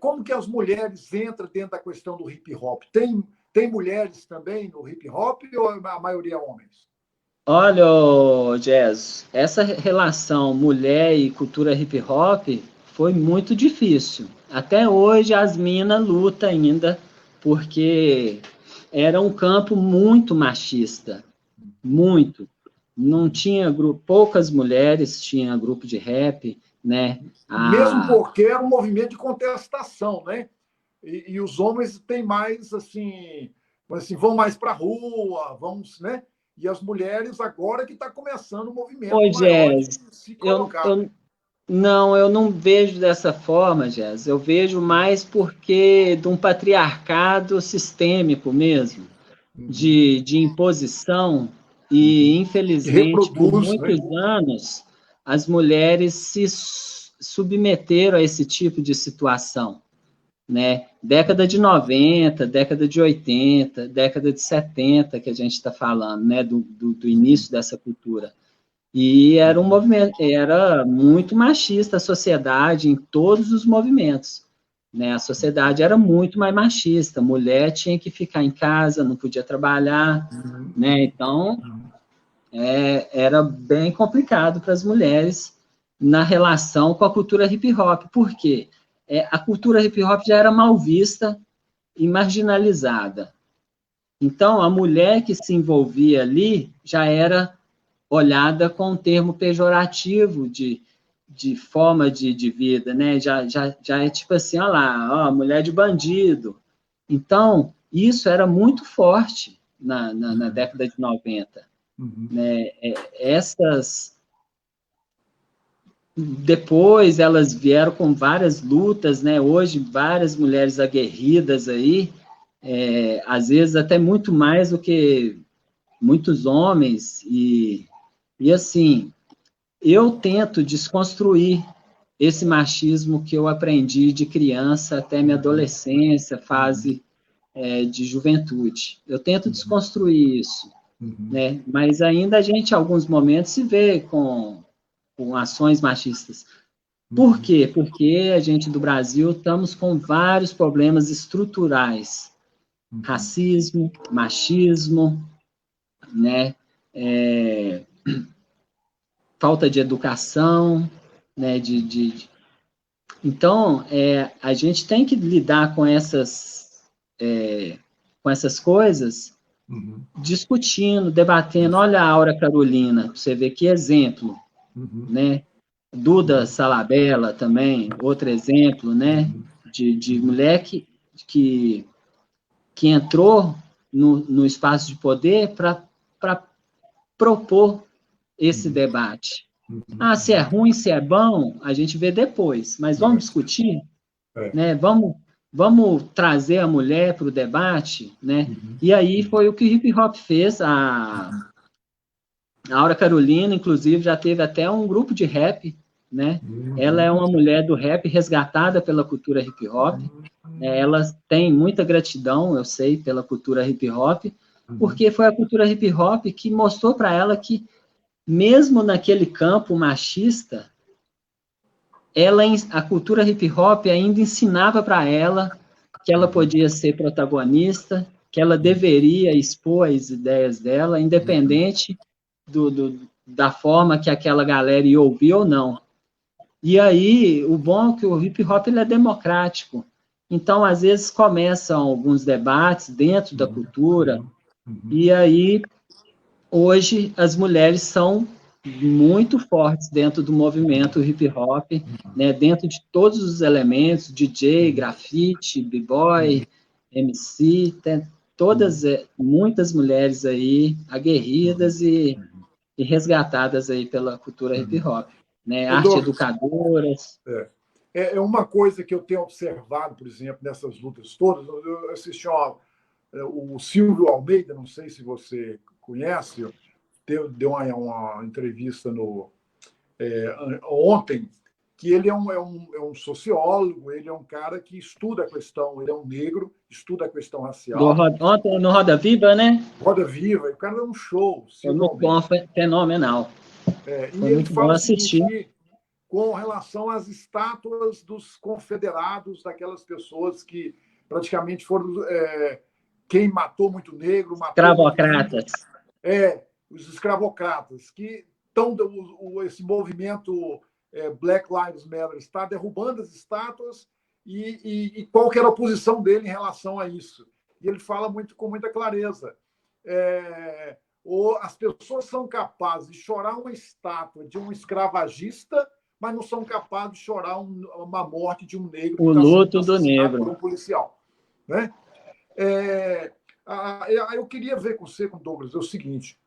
como que as mulheres entram dentro da questão do hip hop? Tem mulheres também no hip hop ou a maioria homens? Olha, Jazz, essa relação mulher e cultura hip hop foi muito difícil. Até hoje as minas lutam ainda, porque era um campo muito machista, muito. Não tinha grupo, poucas mulheres tinham grupo de rap, né? Mesmo porque era um movimento de contestação, né? E os homens têm mais, assim vão mais para a rua, vamos, né? E as mulheres agora que está começando o movimento maior de se colocar. Não, eu não vejo dessa forma, Jess. Eu vejo mais porque de um patriarcado sistêmico mesmo, de imposição, e infelizmente, por muitos anos, as mulheres se submeteram a esse tipo de situação, né? Década de 90, década de 80, década de 70, que a gente está falando, né? Do início dessa cultura. E era um movimento, era muito machista a sociedade em todos os movimentos, né? A sociedade era muito mais machista, mulher tinha que ficar em casa, não podia trabalhar, né? Então, era bem complicado para as mulheres, na relação com a cultura hip-hop. Por quê? A cultura hip-hop já era mal vista e marginalizada. Então, a mulher que se envolvia ali já era olhada com um termo pejorativo de forma de vida, né? Já é tipo assim, olha lá, ó, mulher de bandido. Então, isso era muito forte na década de 90. Né? Depois elas vieram com várias lutas, né? Hoje, várias mulheres aguerridas aí, às vezes até muito mais do que muitos homens, e assim, eu tento desconstruir esse machismo que eu aprendi de criança até minha adolescência, fase de juventude. Eu tento desconstruir isso, né? Mas ainda a gente, em alguns momentos, se vê com ações machistas. Por quê? Porque a gente do Brasil estamos com vários problemas estruturais. Racismo, machismo, né? Falta de educação, né? Então, a gente tem que lidar com essas coisas, discutindo, debatendo. Olha a Aura Carolina, para você ver que exemplo, né? Duda Salabella também, outro exemplo, né? De mulher que entrou no espaço de poder para propor esse debate. Se é ruim, se é bom, a gente vê depois, mas vamos discutir, né? Vamos trazer a mulher para o debate, né? E aí foi o que o hip hop fez. A Aura Carolina, inclusive, já teve até um grupo de rap, né? Ela é uma mulher do rap resgatada pela cultura hip hop. Ela tem muita gratidão, eu sei, pela cultura hip hop, porque foi a cultura hip hop que mostrou para ela que, mesmo naquele campo machista, a cultura hip hop ainda ensinava para ela que ela podia ser protagonista, que ela deveria expor as ideias dela, independente da forma que aquela galera ia ouvir ou não. E aí, o bom é que o hip hop ele é democrático. Então, às vezes, começam alguns debates dentro da cultura, e aí, hoje, as mulheres são muito fortes dentro do movimento hip hop, né? Dentro de todos os elementos, DJ, grafite, b-boy, MC, tem muitas mulheres aí aguerridas e resgatadas aí pela cultura hip hop, né? Arte educadoras. É uma coisa que eu tenho observado, por exemplo, nessas lutas todas. Eu assisti o Silvio Almeida, não sei se você conhece, deu uma entrevista ontem, que ele é um sociólogo, ele é um cara que estuda a questão, ele é um negro, estuda a questão racial. Ontem no Roda Viva, né? Roda Viva, o cara é um show. Foi muito bom, foi fenomenal. E ele fala o seguinte, com relação às estátuas dos confederados, daquelas pessoas que praticamente foram quem matou muito negro, matou escravocratas. Os escravocratas, que estão esse movimento Black Lives Matter está derrubando as estátuas, e qual que era a posição dele em relação a isso. E ele fala com muita clareza. As pessoas são capazes de chorar uma estátua de um escravagista, mas não são capazes de chorar uma morte de um negro que o luto do negro por um policial, né? Eu queria ver com você, com o Douglas, é o seguinte,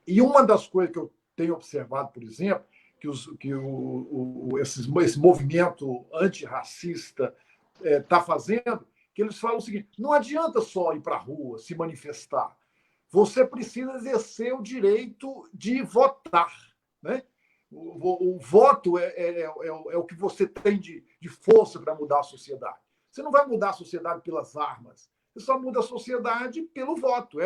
e uma das coisas que eu tenho observado, por exemplo, que esse movimento antirracista está fazendo, que eles falam o seguinte: não adianta só ir para a rua, se manifestar, você precisa exercer o direito de votar, né? O voto é o que você tem de força para mudar a sociedade. Você não vai mudar a sociedade pelas armas, você só muda a sociedade pelo voto.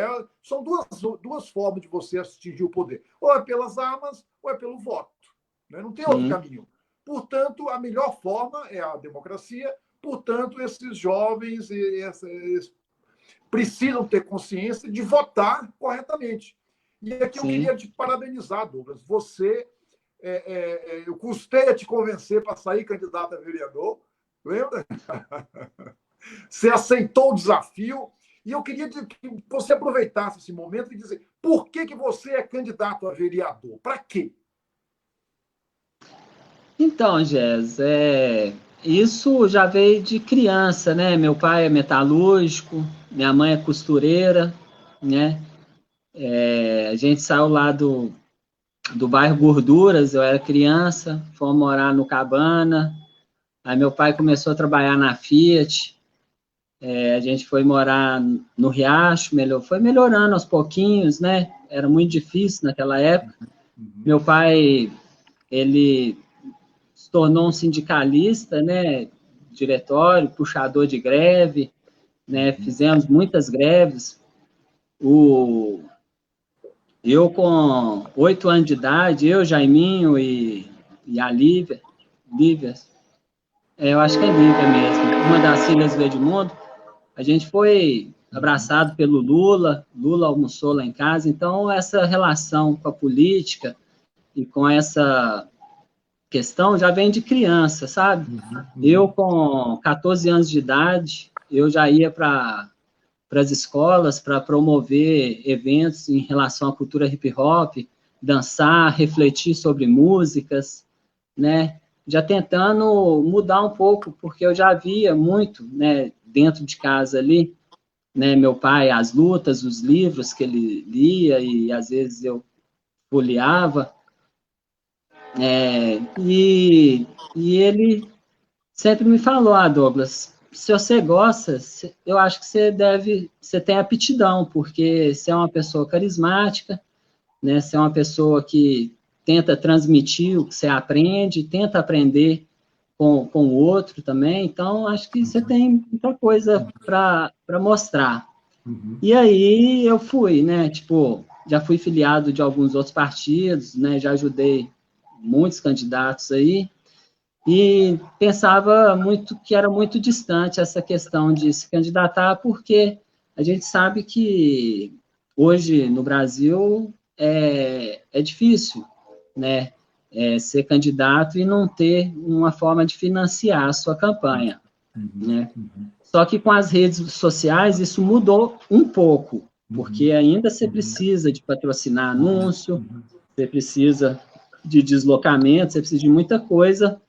São duas formas de você atingir o poder. Ou é pelas armas, ou é pelo voto. Né? Não tem outro caminho. Portanto, a melhor forma é a democracia. Portanto, esses jovens precisam ter consciência de votar corretamente. E aqui eu queria te parabenizar, Douglas. Você eu custei a te convencer para sair candidato a vereador, lembra? Você aceitou o desafio, e eu queria que você aproveitasse esse momento e dizer por que você é candidato a vereador? Para quê? Então, Gés, isso já veio de criança, né? Meu pai é metalúrgico, minha mãe é costureira, né? A gente saiu lá do bairro Gorduras, eu era criança, fomos morar no Cabana, aí meu pai começou a trabalhar na Fiat, a gente foi morar no Riacho, foi melhorando aos pouquinhos, né? Era muito difícil naquela época. Meu pai, ele se tornou um sindicalista, né? Diretório, puxador de greve, né? Fizemos muitas greves. Eu, com 8 anos de idade, eu, Jaiminho e a Lívia, eu acho que é Lívia mesmo, uma das filhas do Edmundo, a gente foi abraçado pelo Lula almoçou lá em casa, então essa relação com a política e com essa questão já vem de criança, sabe? Eu, com 14 anos de idade, eu já ia para as escolas para promover eventos em relação à cultura hip-hop, dançar, refletir sobre músicas, né? Já tentando mudar um pouco, porque eu já via muito, né, dentro de casa ali, né, meu pai, as lutas, os livros que ele lia, e às vezes eu folheava, e ele sempre me falou, Douglas, se você gosta, eu acho que você tem aptidão, porque você é uma pessoa carismática, né? Você é uma pessoa que tenta transmitir o que você aprende, tenta aprender com o outro também, então acho que você tem muita coisa para mostrar. E aí eu fui, né? Tipo, já fui filiado de alguns outros partidos, né? Já ajudei muitos candidatos aí, e pensava muito que era muito distante essa questão de se candidatar, porque a gente sabe que hoje no Brasil é difícil, né, ser candidato e não ter uma forma de financiar a sua campanha, né? Só que com as redes sociais isso mudou um pouco, porque ainda você precisa de patrocinar anúncio, você precisa de deslocamento, você precisa de muita coisa,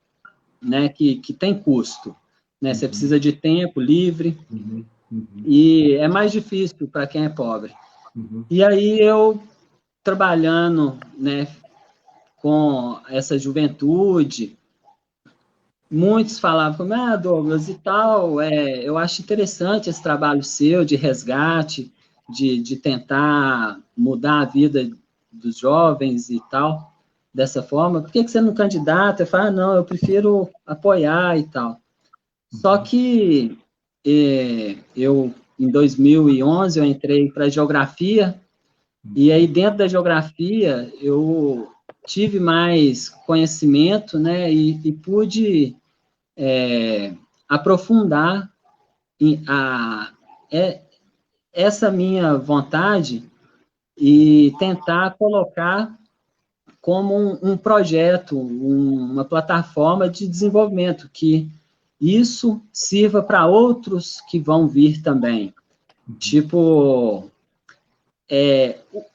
né, que tem custo, né? Você precisa de tempo livre, e é mais difícil para quem é pobre. E aí eu, trabalhando, né, com essa juventude, muitos falavam comigo, Douglas, e tal, eu acho interessante esse trabalho seu de resgate, de tentar mudar a vida dos jovens e tal, dessa forma, por que você não candidata? Eu falo, não, eu prefiro apoiar e tal. Só que em 2011, eu entrei para geografia, e aí dentro da geografia eu tive mais conhecimento, né, e pude aprofundar essa minha vontade e tentar colocar como um projeto, uma plataforma de desenvolvimento, que isso sirva para outros que vão vir também. Tipo,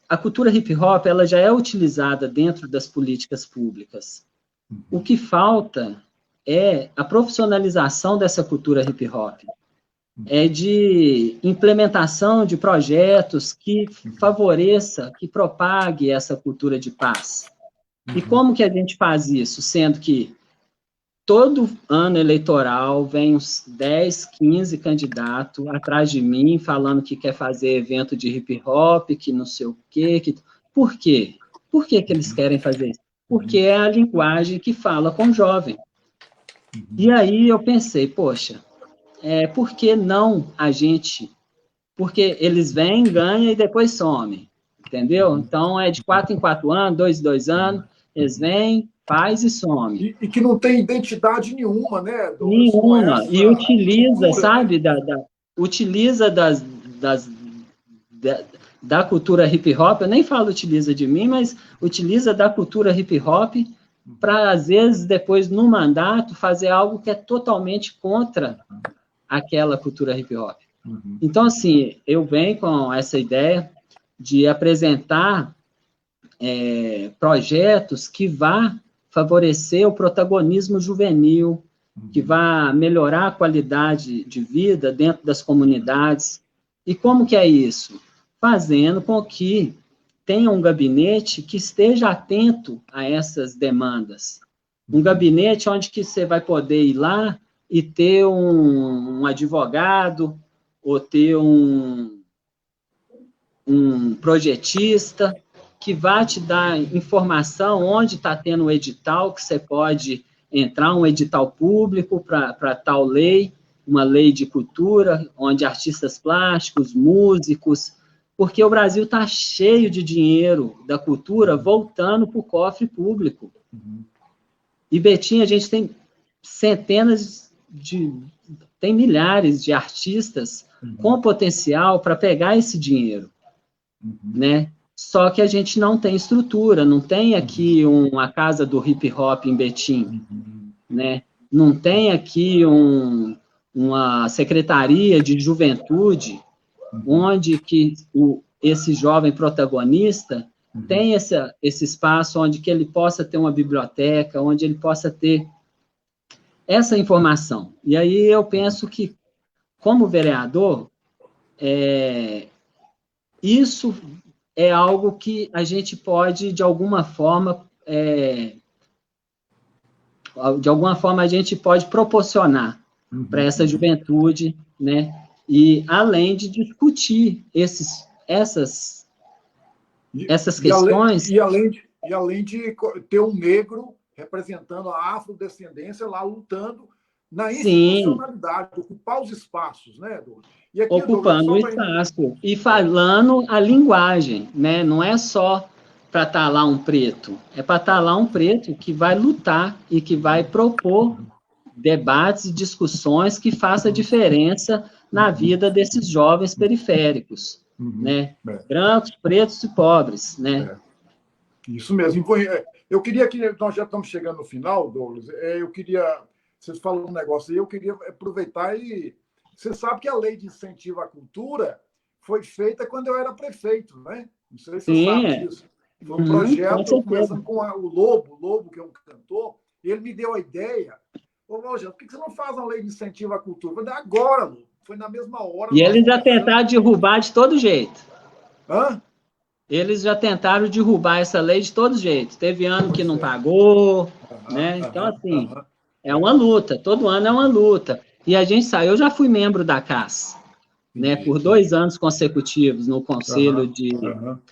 a cultura hip-hop, ela já é utilizada dentro das políticas públicas. O que falta é a profissionalização dessa cultura hip-hop, de implementação de projetos que favoreça, que propague essa cultura de paz. E como que a gente faz isso? Sendo que todo ano eleitoral vem uns 10, 15 candidatos atrás de mim, falando que quer fazer evento de hip-hop, que não sei o quê. Por quê? Por que eles querem fazer isso? Porque é a linguagem que fala com o jovem. E aí eu pensei, poxa, por que não a gente... Porque eles vêm, ganham e depois somem, entendeu? Então, é de 4 em 4 anos, 2 em 2 anos, eles vêm, faz e some. E que não tem identidade nenhuma, né? Nenhuma. E utiliza, cultura, sabe, né? Utiliza da cultura hip-hop, eu nem falo utiliza de mim, mas utiliza da cultura hip-hop para, às vezes, depois, no mandato, fazer algo que é totalmente contra aquela cultura hip-hop. Então, assim, eu venho com essa ideia de apresentar projetos que vá favorecer o protagonismo juvenil, que vá melhorar a qualidade de vida dentro das comunidades. E como que é isso? Fazendo com que tenha um gabinete que esteja atento a essas demandas. Um gabinete onde que você vai poder ir lá e ter um advogado, ou ter um projetista, que vai te dar informação onde está tendo um edital, que você pode entrar, um edital público para tal lei, uma lei de cultura, onde artistas plásticos, músicos, porque o Brasil está cheio de dinheiro da cultura voltando para o cofre público. E, Betinho, a gente tem tem milhares de artistas com potencial para pegar esse dinheiro, né? Só que a gente não tem estrutura, não tem aqui uma casa do hip hop em Betim, né? Não tem aqui uma secretaria de juventude, onde que esse jovem protagonista tem esse espaço onde que ele possa ter uma biblioteca, onde ele possa ter essa informação. E aí eu penso que, como vereador, isso é algo que a gente pode, de alguma forma, a gente pode proporcionar para essa juventude, né? E além de discutir essas questões... E além de ter um negro representando a afrodescendência lá, lutando na institucionalidade, ocupar os espaços, né, Douglas? E aqui, ocupando Douglas, o espaço e falando a linguagem, né? Não é só para estar lá um preto, é para estar lá um preto que vai lutar e que vai propor debates e discussões que façam diferença na vida desses jovens periféricos, né? Brancos, pretos e pobres, né? Isso mesmo. Eu queria que nós já estamos chegando no final, Douglas. Vocês falaram um negócio aí, eu queria aproveitar e você sabe que a lei de incentivo à cultura foi feita quando eu era prefeito, né? Não sei se você sabe disso. Foi um projeto, começando com o Lobo, que é um cantor, e ele me deu a ideia. Ô, Rogério, por que você não faz uma lei de incentivo à cultura? Eu falei, agora, Lobo. Foi na mesma hora. E eles já tentaram derrubar de todo jeito. Hã? Eles já tentaram derrubar essa lei de todo jeito. Teve ano que não pagou, né? Então, assim, é uma luta. Todo ano é uma luta. E a gente saiu, eu já fui membro da CAS, né? Por 2 anos consecutivos no Conselho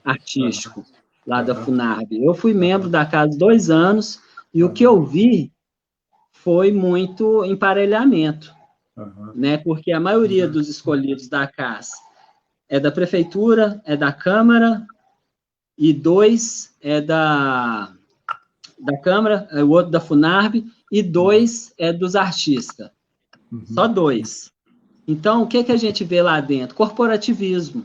Artístico, lá da FUNARB. Eu fui membro da CAS 2 anos, e o que eu vi foi muito emparelhamento, né? Porque a maioria dos escolhidos da CAS é da Prefeitura, é da Câmara, e 2 é da Câmara, o outro da FUNARB, e 2 é dos artistas. Só 2. Então, o que a gente vê lá dentro? Corporativismo.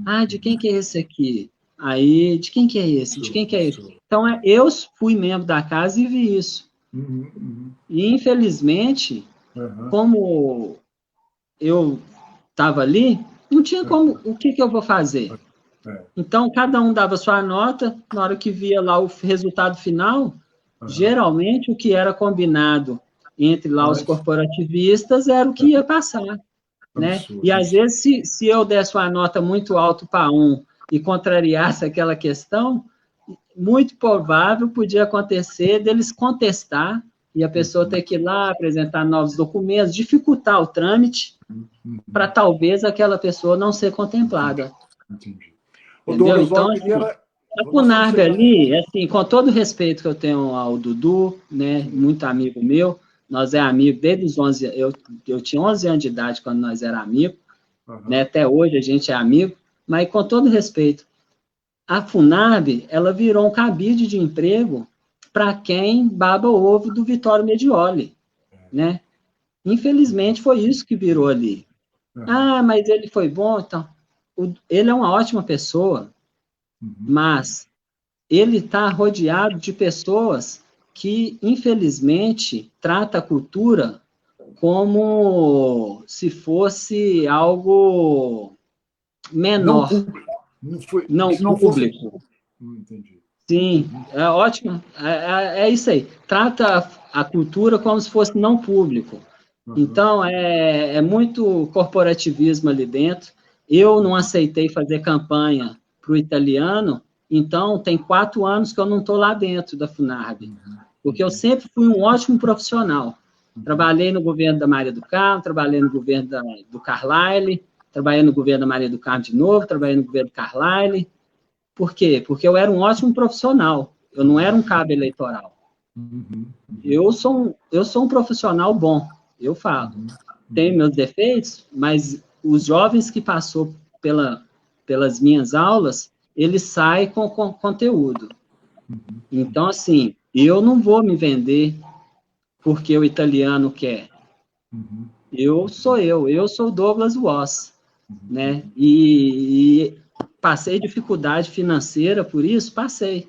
Ah, de quem que é esse aqui? Aí, de quem que é esse? De quem que é esse? Então, eu fui membro da casa e vi isso. E, infelizmente, como eu estava ali, não tinha como, o que eu vou fazer? Então, cada um dava sua nota, na hora que via lá o resultado final, geralmente o que era combinado entre lá os corporativistas era o que ia passar, né? E às vezes, se eu desse uma nota muito alta para um e contrariasse aquela questão, muito provável podia acontecer deles contestar e a pessoa ter que ir lá apresentar novos documentos, dificultar o trâmite para talvez aquela pessoa não ser contemplada. Entendi. Entendeu? Então, assim, a FUNARB ali, assim, com todo o respeito que eu tenho ao Dudu, né, muito amigo meu, nós é amigo desde os 11, eu tinha 11 anos de idade quando nós era amigo, né, até hoje a gente é amigo, mas com todo respeito, a FUNARB, ela virou um cabide de emprego para quem baba o ovo do Vitório Medioli, né? Infelizmente foi isso que virou ali. Ah, mas ele foi bom, então. Ele é uma ótima pessoa, mas ele está rodeado de pessoas que, infelizmente, trata a cultura como se fosse algo menor, não público. Entendi. Sim, é ótimo. É isso aí. Trata a cultura como se fosse não público. Então, é muito corporativismo ali dentro. Eu não aceitei fazer campanha para o italiano, então tem 4 anos que eu não estou lá dentro da Funarb, porque eu sempre fui um ótimo profissional. Trabalhei no governo da Maria do Carmo, trabalhei no governo do Carlyle, trabalhei no governo da Maria do Carmo de novo, trabalhei no governo do Carlyle. Por quê? Porque eu era um ótimo profissional, eu não era um cabo eleitoral. Eu sou um profissional bom, eu falo. Tenho meus defeitos, mas os jovens que passou pelas minhas aulas, eles saem com conteúdo. Então, assim, eu não vou me vender porque o italiano quer. Eu sou o Douglas Voss, né? E passei dificuldade financeira por isso, passei.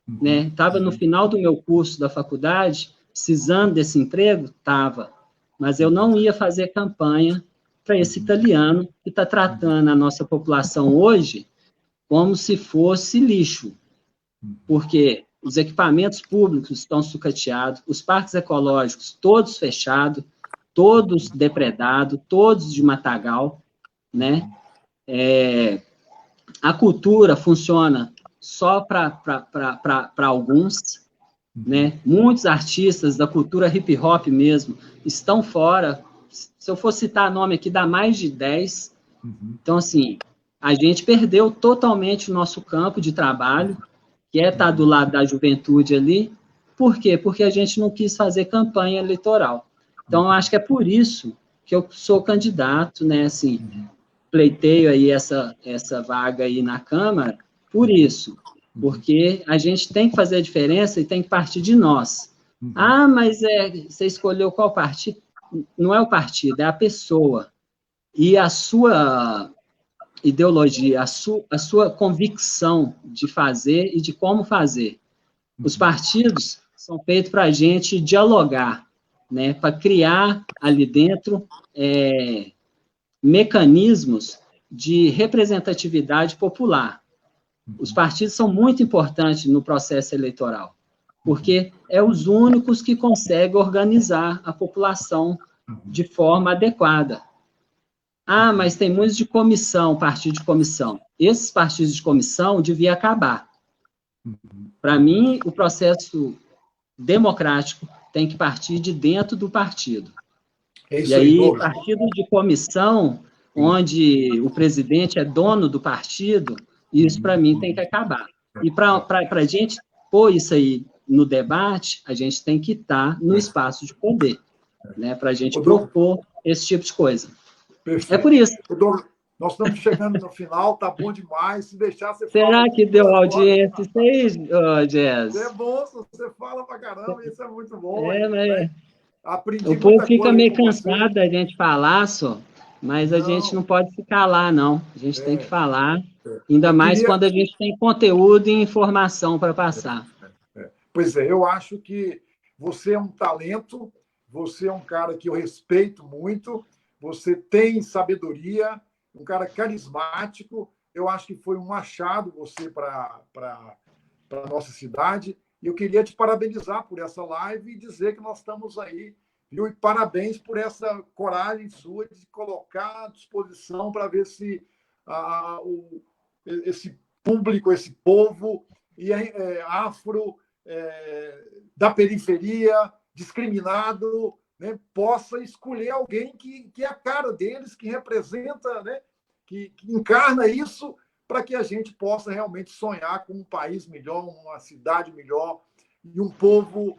Né? Estava no final do meu curso da faculdade, precisando desse emprego? Estava. Mas eu não ia fazer campanha para esse italiano que está tratando a nossa população hoje como se fosse lixo. Porque os equipamentos públicos estão sucateados, os parques ecológicos todos fechados, todos depredados, todos de matagal, né? A cultura funciona só para alguns, né? Muitos artistas da cultura hip hop mesmo estão fora. Se eu for citar nome aqui, dá mais de 10. Então, assim, a gente perdeu totalmente o nosso campo de trabalho, que é estar do lado da juventude ali. Por quê? Porque a gente não quis fazer campanha eleitoral. Então, eu acho que é por isso que eu sou candidato, né? Assim, pleiteio aí essa vaga aí na Câmara, por isso, porque a gente tem que fazer a diferença e tem que partir de nós. Ah, mas você escolheu qual partido? Não é o partido, é a pessoa. E a sua ideologia, a sua convicção de fazer e de como fazer. Os partidos são feitos para a gente dialogar, né, para criar ali dentro mecanismos de representatividade popular. Os partidos são muito importantes no processo eleitoral, porque é os únicos que conseguem organizar a população de forma adequada. Ah, mas tem muitos de comissão, partido de comissão. Esses partidos de comissão deviam acabar. Para mim, o processo democrático tem que partir de dentro do partido. E aí, partido de comissão, onde o presidente é dono do partido, isso, para mim, tem que acabar. E para a gente pôr isso aí no debate, a gente tem que estar no espaço de poder, né, para a gente propor esse tipo de coisa. Perfeito. É por isso. Nós estamos chegando no final, tá bom demais. Se deixar, você Será fala... que deu audiência isso aí, Jess? É bom, você fala pra caramba, isso é muito bom. Mas... Aprendi o povo muita fica coisa meio com cansado da gente falar só, mas a gente não pode ficar lá, não. A gente tem que falar, ainda mais quando a gente tem conteúdo e informação para passar. Pois é, eu acho que você é um talento, você é um cara que eu respeito muito, você tem sabedoria, um cara carismático. Eu acho que foi um achado você para a nossa cidade. E eu queria te parabenizar por essa live e dizer que nós estamos aí, viu? E parabéns por essa coragem sua de colocar à disposição para ver se esse público, esse povo afro, da periferia, discriminado, né, possa escolher alguém que é a cara deles, que representa, né, que encarna isso, para que a gente possa realmente sonhar com um país melhor, uma cidade melhor, e um povo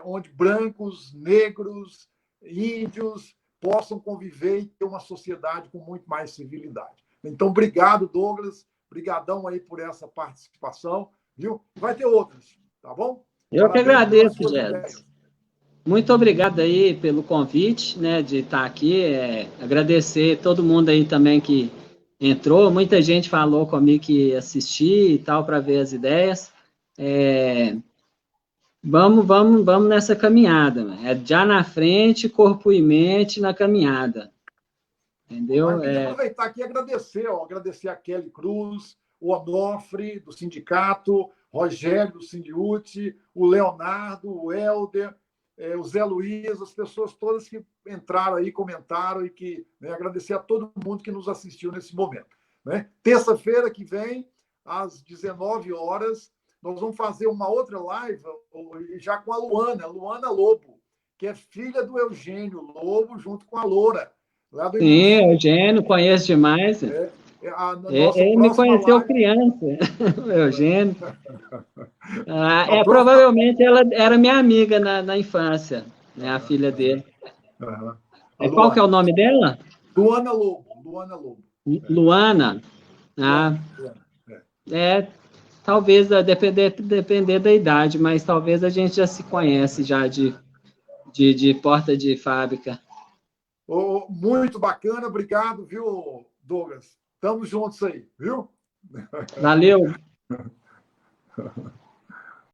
onde brancos, negros, índios possam conviver e ter uma sociedade com muito mais civilidade. Então, obrigado, Douglas. Obrigadão aí por essa participação, viu? Vai ter outras, tá bom? Eu que agradeço, Jess. Muito obrigado aí pelo convite, né, de estar aqui. Agradecer todo mundo aí também que entrou. Muita gente falou comigo que ia assistir e tal, para ver as ideias. Vamos nessa caminhada, né? É já na frente, corpo e mente na caminhada. Entendeu? Eu queria aproveitar aqui e agradecer a Kelly Cruz, o Onofre, do sindicato, Rogério, do Sindiute, o Leonardo, o Helder, o Zé Luiz, as pessoas todas que entraram aí, comentaram, e que, né, agradecer a todo mundo que nos assistiu nesse momento. Né? Terça-feira que vem, às 19 horas, nós vamos fazer uma outra live já com a Luana Lobo, que é filha do Eugênio Lobo, junto com a Loura. Sim, Eugênio, conheço demais. Ele me conheceu live... criança, o Eugênio. Provavelmente ela era minha amiga na infância, né, a filha dele. Qual que é o nome dela? Luana Lobo. Luana? Talvez depender da idade, mas talvez a gente já se conhece já de porta de fábrica. Muito bacana, obrigado, viu, Douglas? Estamos juntos aí, viu? Valeu.